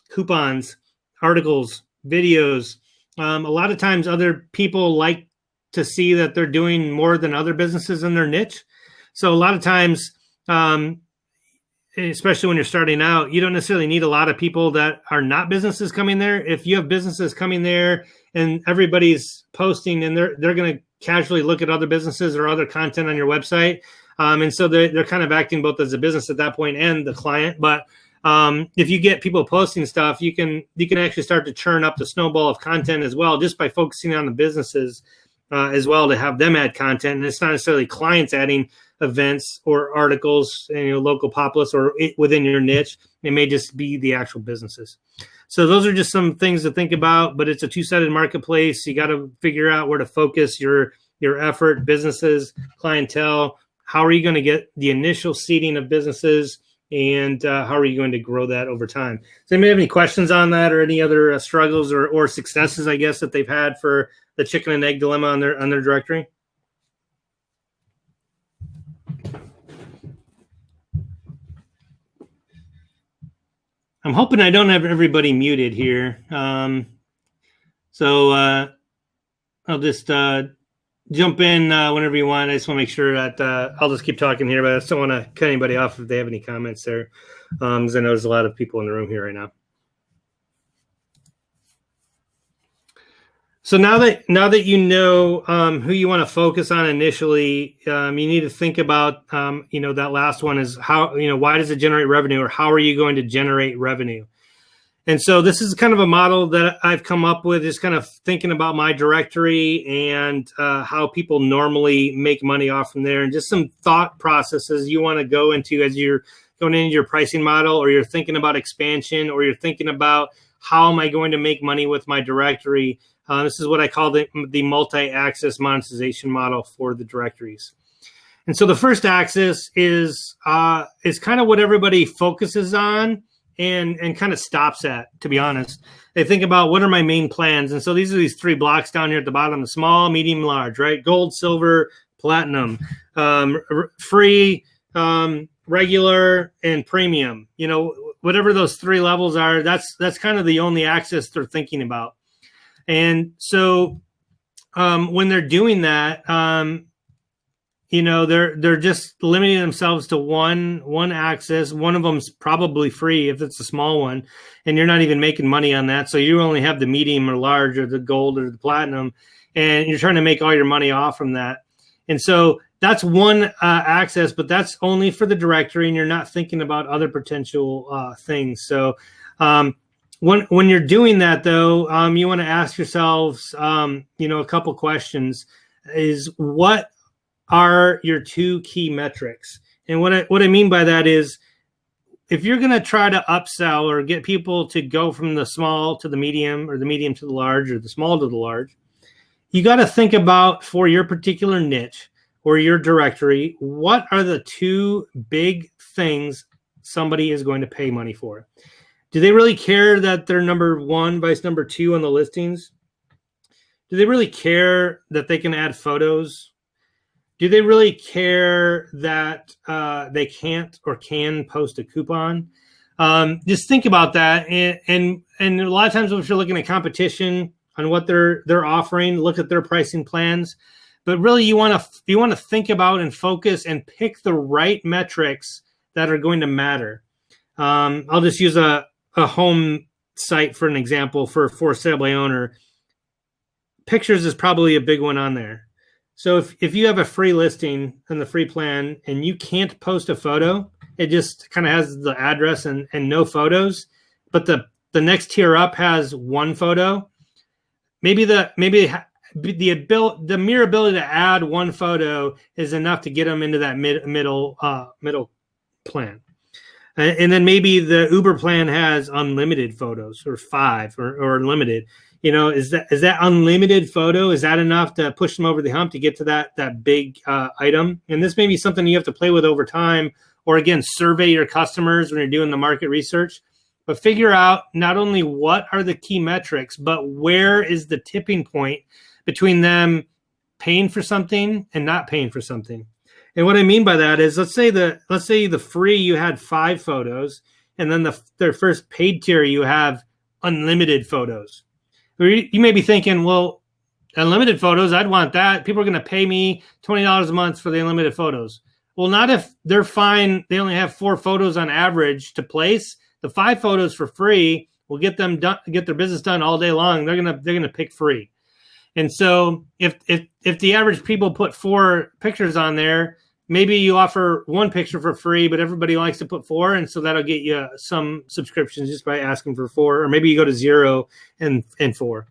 coupons, articles, videos, a lot of times other people like to see that they're doing more than other businesses in their niche. So a lot of times, especially when you're starting out, you don't necessarily need a lot of people that are not businesses coming there. If you have businesses coming there and everybody's posting, and they're going to casually look at other businesses or other content on your website. And so they're kind of acting both as a business at that point and the client. But if you get people posting stuff, you can actually start to churn up the snowball of content as well, just by focusing on the businesses as well, to have them add content. And it's not necessarily clients adding events or articles in local pop lists or within your niche. It may just be the actual businesses. So those are just some things to think about, but it's a two-sided marketplace. You got to figure out where to focus your effort, businesses, clientele. How are you going to get the initial seeding of businesses, and how are you going to grow that over time? Does anybody have any questions on that, or any other struggles or successes, I guess, that they've had for the chicken and egg dilemma on their directory? I'm hoping I don't have everybody muted here. So I'll just jump in whenever you want. I just want to make sure that I'll just keep talking here, but I just don't want to cut anybody off if they have any comments there, because I know there's a lot of people in the room here right now. So now that you know who you want to focus on initially, you need to think about that last one is how, why does it generate revenue, or how are you going to generate revenue? And so this is kind of a model that I've come up with, just kind of thinking about my directory and how people normally make money off from there, and just some thought processes you want to go into as you're going into your pricing model, or you're thinking about expansion, or you're thinking about how am I going to make money with my directory. This is what I call the multi-axis monetization model for the directories. And so the first axis is kind of what everybody focuses on and kind of stops at, to be honest. They think about, what are my main plans? And so these are these 3 blocks down here at the bottom: the small, medium, large, right? Gold, silver, platinum, free, regular, and premium. Whatever those 3 levels are, that's kind of the only axis they're thinking about. And so when they're doing that, they're just limiting themselves to one axis. One of them's probably free if it's a small one, and you're not even making money on that. So you only have the medium or large or the gold or the platinum, and you're trying to make all your money off from that. And so that's one axis, but that's only for the directory, and you're not thinking about other potential things. So when you're doing that, though, you want to ask yourselves, a couple questions. Is what are your two key metrics? And what I mean by that is, if you're going to try to upsell or get people to go from the small to the medium, or the medium to the large, or the small to the large, you got to think about, for your particular niche or your directory, what are the two big things somebody is going to pay money for? Do they really care that they're number one vice number two on the listings? Do they really care that they can add photos? Do they really care that they can't or can post a coupon? Just think about that. And a lot of times, if you're looking at competition on what they're offering, look at their pricing plans. But really, you want to think about and focus and pick the right metrics that are going to matter. I'll just use a home site for an example. For sale by owner, pictures is probably a big one on there. So if you have a free listing and the free plan and you can't post a photo, it just kind of has the address and no photos, but the next tier up has one photo. Maybe the mere ability to add one photo is enough to get them into that middle plan. And then maybe the Uber plan has unlimited photos, or 5 or unlimited. Is that unlimited photo? Is that enough to push them over the hump to get to that big item? And this may be something you have to play with over time, or again, survey your customers when you're doing the market research. But figure out not only what are the key metrics, but where is the tipping point between them paying for something and not paying for something. And what I mean by that is, let's say the free, you had 5 photos, and then their first paid tier, you have unlimited photos. You may be thinking, well, unlimited photos, I'd want that. People are going to pay me $20 a month for the unlimited photos. Well, not if they're fine. They only have 4 photos on average to place. The 5 photos for free will get them done, get their business done all day long. They're gonna pick free. And so if the average people put 4 pictures on there, maybe you offer 1 picture for free, but everybody likes to put 4, and so that'll get you some subscriptions just by asking for 4, or maybe you go to 0 and 4.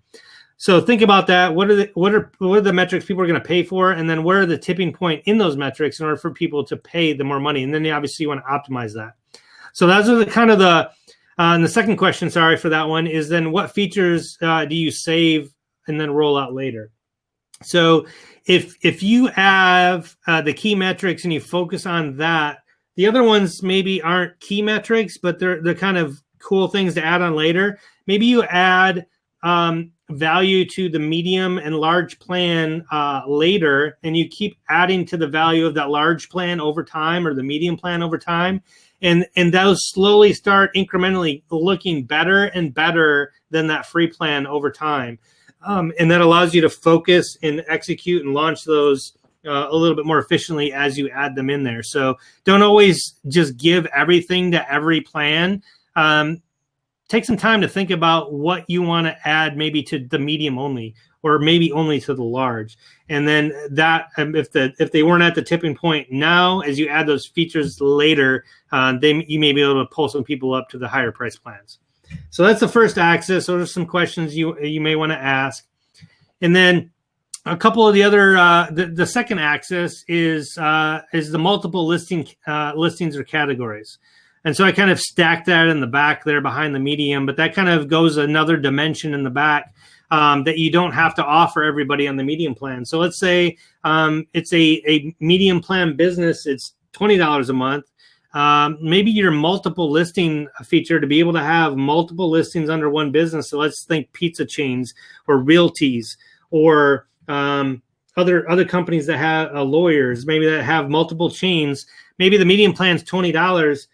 So think about that. What are the metrics people are going to pay for, and then where are the tipping point in those metrics in order for people to pay the more money? And then obviously you want to optimize that. So those are the kind of and the second question, sorry for that one, is then what features do you save and then roll out later? So if you have the key metrics and you focus on that, the other ones maybe aren't key metrics, but they're kind of cool things to add on later. Maybe you add value to the medium and large plan later, and you keep adding to the value of that large plan over time, or the medium plan over time. And those slowly start incrementally looking better and better than that free plan over time. And that allows you to focus and execute and launch those a little bit more efficiently as you add them in there. So don't always just give everything to every plan. Take some time to think about what you want to add, maybe to the medium only, or maybe only to the large. And then that, if they weren't at the tipping point now, as you add those features later, you may be able to pull some people up to the higher price plans. So that's the first axis. Those are some questions you may want to ask. And then a couple of the other, the second axis is the multiple listings or categories. And so I kind of stacked that in the back there behind the medium, but that kind of goes another dimension in the back that you don't have to offer everybody on the medium plan. So let's say it's a medium plan business. It's $20 a month. Maybe your multiple listing feature to be able to have multiple listings under one business. So let's think pizza chains or realties or other companies that have lawyers, maybe that have multiple chains. Maybe the medium plan is $20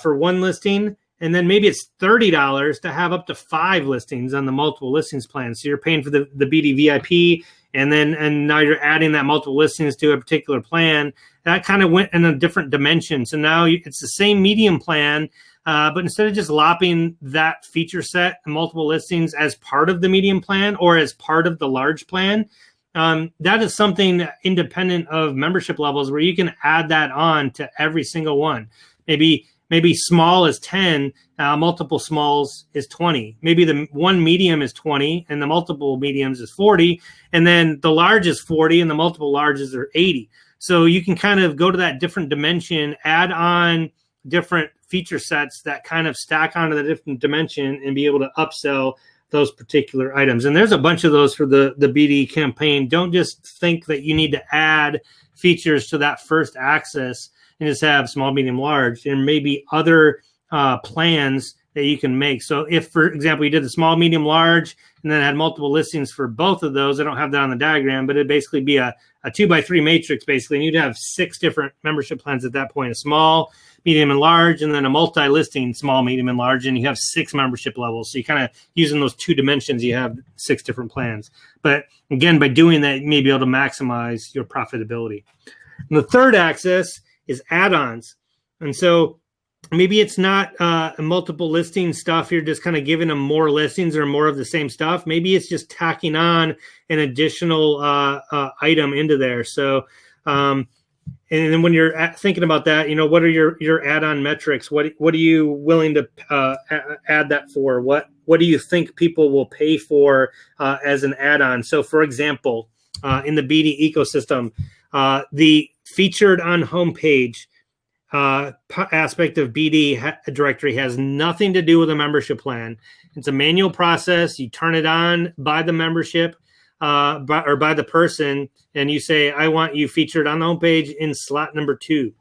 for one listing, and then maybe it's $30 to have up to 5 listings on the multiple listings plan. So you're paying for the BD VIP, and now you're adding that multiple listings to a particular plan. That kind of went in a different dimension. So now it's the same medium plan, but instead of just lopping that feature set and multiple listings as part of the medium plan or as part of the large plan, that is something independent of membership levels where you can add that on to every single one. Maybe small is 10, multiple smalls is 20. Maybe the one medium is 20 and the multiple mediums is 40. And then the large is 40 and the multiple larges are 80. So you can kind of go to that different dimension, add on different feature sets that kind of stack onto the different dimension and be able to upsell those particular items. And there's a bunch of those for the BD campaign. Don't just think that you need to add features to that first axis and just have small, medium, large. There may be other plans that you can make. So if, for example, you did the small, medium, large, and then had multiple listings for both of those, I don't have that on the diagram, but it'd basically be a 2x3 matrix, basically, and you'd have 6 different membership plans at that point: a small, medium, and large, and then a multi-listing small, medium, and large, and you have 6 membership levels. So you kind of, using those 2 dimensions, you have 6 different plans. But again, by doing that, you may be able to maximize your profitability. And the third axis is add-ons. And so maybe it's not a multiple listing stuff. You're just kind of giving them more listings or more of the same stuff. Maybe it's just tacking on an additional item into there. So, and then when you're thinking about that, what are your add-on metrics? What are you willing to add that for? What do you think people will pay for as an add-on? So, for example, in the BD ecosystem, the featured on homepage aspect of BD directory has nothing to do with a membership plan. It's a manual process. You turn it on by the membership by the person, and you say, I want you featured on the homepage in slot number 2.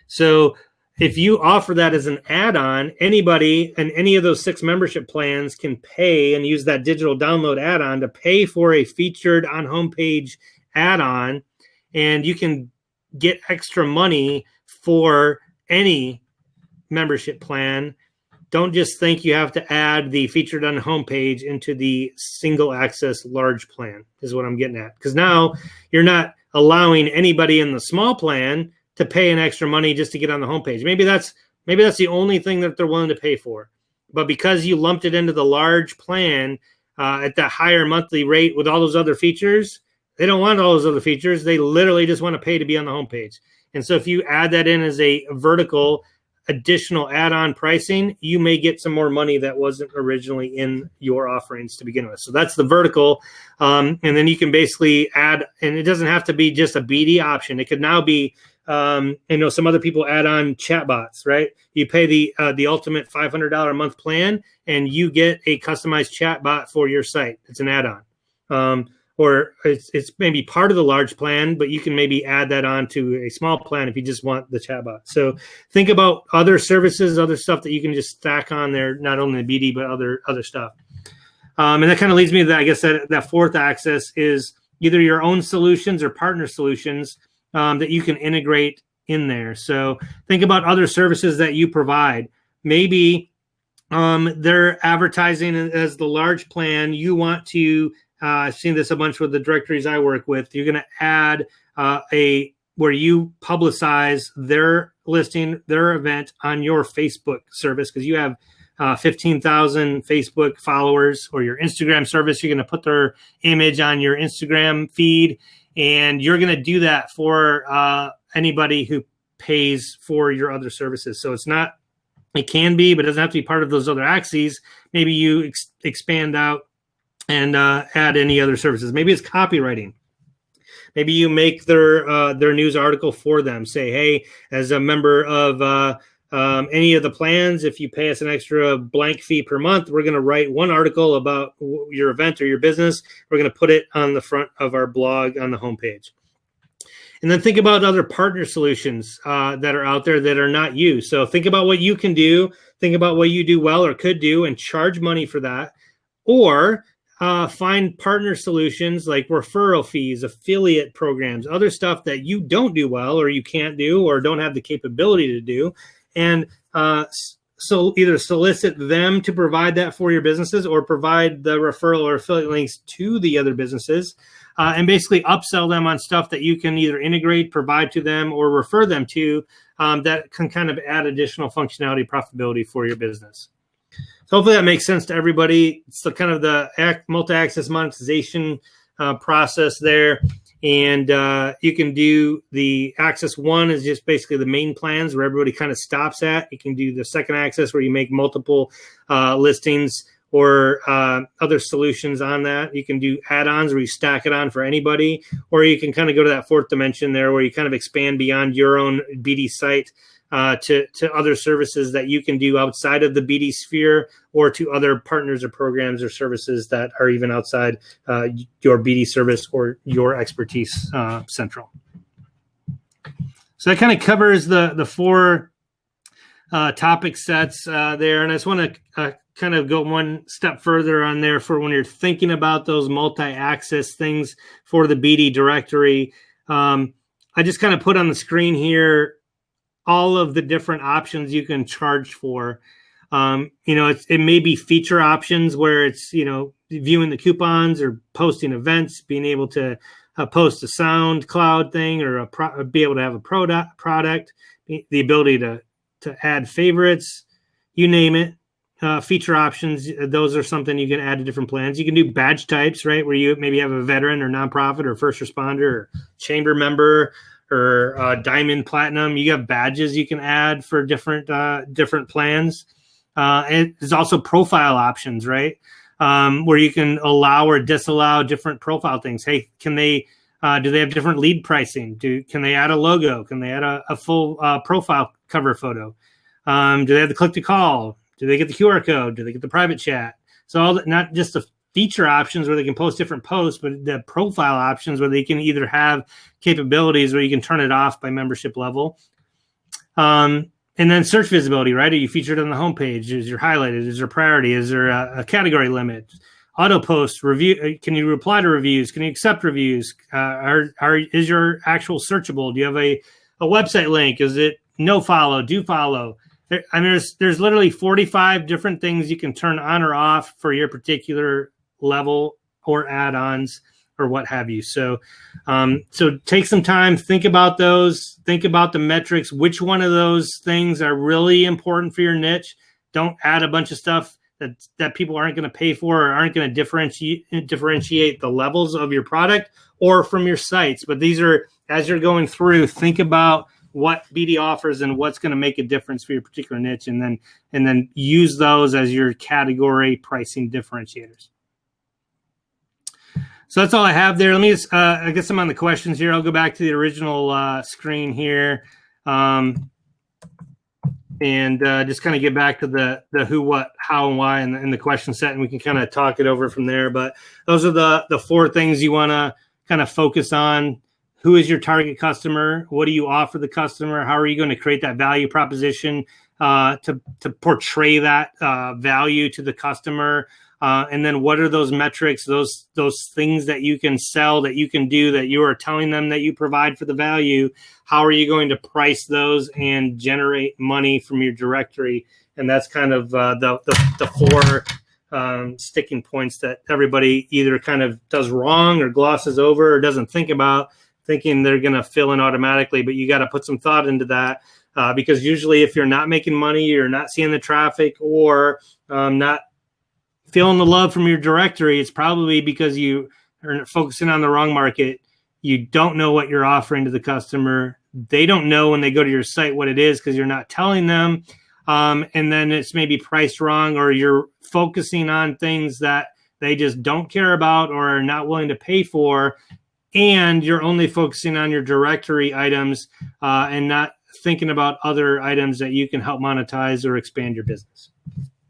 So if you offer that as an add-on, anybody in any of those 6 membership plans can pay and use that digital download add-on to pay for a featured on homepage add-on, and you can get extra money for any membership plan. Don't just think you have to add the featured on the homepage into the single access large plan, is what I'm getting at. Because now you're not allowing anybody in the small plan to pay an extra money just to get on the homepage. Maybe that's the only thing that they're willing to pay for. But because you lumped it into the large plan at that higher monthly rate with all those other features, they don't want all those other features. They literally just want to pay to be on the homepage. And so if you add that in as a vertical additional add-on pricing, you may get some more money that wasn't originally in your offerings to begin with. So that's the vertical. And then you can basically add, and it doesn't have to be just a BD option. It could now be, some other people add on chatbots, right? You pay the ultimate $500 a month plan, and you get a customized chatbot for your site. It's an add-on. Or it's maybe part of the large plan, but you can maybe add that on to a small plan if you just want the chatbot. So think about other services, other stuff that you can just stack on there, not only the BD, but other stuff. And that kind of leads me to that, I guess, that fourth axis is either your own solutions or partner solutions that you can integrate in there. So think about other services that you provide. Maybe they're advertising as the large plan. You want to I've seen this a bunch with the directories I work with. You're going to add where you publicize their listing, their event on your Facebook service, because you have 15,000 Facebook followers, or your Instagram service. You're going to put their image on your Instagram feed, and you're going to do that for anybody who pays for your other services. So it can be, but it doesn't have to be part of those other axes. Maybe you expand out and add any other services. Maybe it's copywriting. Maybe you make their news article for them. Say, hey, as a member of any of the plans, if you pay us an extra blank fee per month, we're going to write one article about your event or your business. We're going to put it on the front of our blog on the homepage. And then think about other partner solutions that are out there that are not you. So think about what you can do. Think about what you do well or could do and charge money for that. Or find partner solutions like referral fees, affiliate programs, other stuff that you don't do well or you can't do or don't have the capability to do. And so either solicit them to provide that for your businesses or provide the referral or affiliate links to the other businesses and basically upsell them on stuff that you can either integrate, provide to them, or refer them to that can kind of add additional functionality, profitability for your business. So hopefully that makes sense to everybody. It's the kind of the multi-access monetization process there. And you can do the access 1 is just basically the main plans where everybody kind of stops at. You can do the second access where you make multiple listings or other solutions on that. You can do add-ons where you stack it on for anybody, or you can kind of go to that fourth dimension there where you kind of expand beyond your own BD site to other services that you can do outside of the BD sphere, or to other partners or programs or services that are even outside your BD service or your expertise central. So that kind of covers the four topic sets there. And I just want to kind of go one step further on there for when you're thinking about those multi-access things for the BD directory. I just kind of put on the screen here all of the different options you can charge for. It may be feature options where it's, viewing the coupons or posting events, being able to post a SoundCloud thing, or be able to have a product, the ability to add favorites, you name it. Feature options, those are something you can add to different plans. You can do badge types, right, where you maybe have a veteran or nonprofit or first responder or chamber member or diamond, platinum. You have badges you can add for different plans. And there's also profile options, right, where you can allow or disallow different profile things. Hey, can they do they have different lead pricing? Can they add a logo? Can they add a full profile cover photo? Do they have the click to call? Do they get the QR code? Do they get the private chat? So all not just the feature options where they can post different posts, but the profile options where they can either have capabilities where you can turn it off by membership level. And then search visibility, right? Are you featured on the homepage? Is there highlighted? Is there priority? Is there a category limit? Auto post review. Can you reply to reviews? Can you accept reviews? Is your actual searchable? Do you have a website link? Is it no follow? Do follow? There's literally 45 different things you can turn on or off for your particular level or add-ons or what have you. So take some time, think about those, think about the metrics, which one of those things are really important for your niche. Don't add a bunch of stuff that people aren't going to pay for or aren't going to differentiate the levels of your product or from your sites. But these are, as you're going through, think about what BD offers and what's going to make a difference for your particular niche, and then use those as your category pricing differentiators. So that's all I have there. Let me just, I guess I'm on the questions here. I'll go back to the original screen here, and just kind of get back to the who, what, how, and why, and the question set, and we can kind of talk it over from there. But those are the four things you want to kind of focus on. Who is your target customer? What do you offer the customer? How are you going to create that value proposition to portray that value to the customer? And then what are those metrics, those things that you can sell, that you can do, that you are telling them that you provide for the value? How are you going to price those and generate money from your directory? And that's kind of the four sticking points that everybody either kind of does wrong or glosses over or doesn't think about, thinking they're going to fill in automatically. But you got to put some thought into that, because usually if you're not making money, you're not seeing the traffic, or not feeling the love from your directory, it's probably because you are focusing on the wrong market. You don't know what you're offering to the customer. They don't know when they go to your site what it is because you're not telling them. And then it's maybe priced wrong, or you're focusing on things that they just don't care about or are not willing to pay for. And you're only focusing on your directory items and not thinking about other items that you can help monetize or expand your business.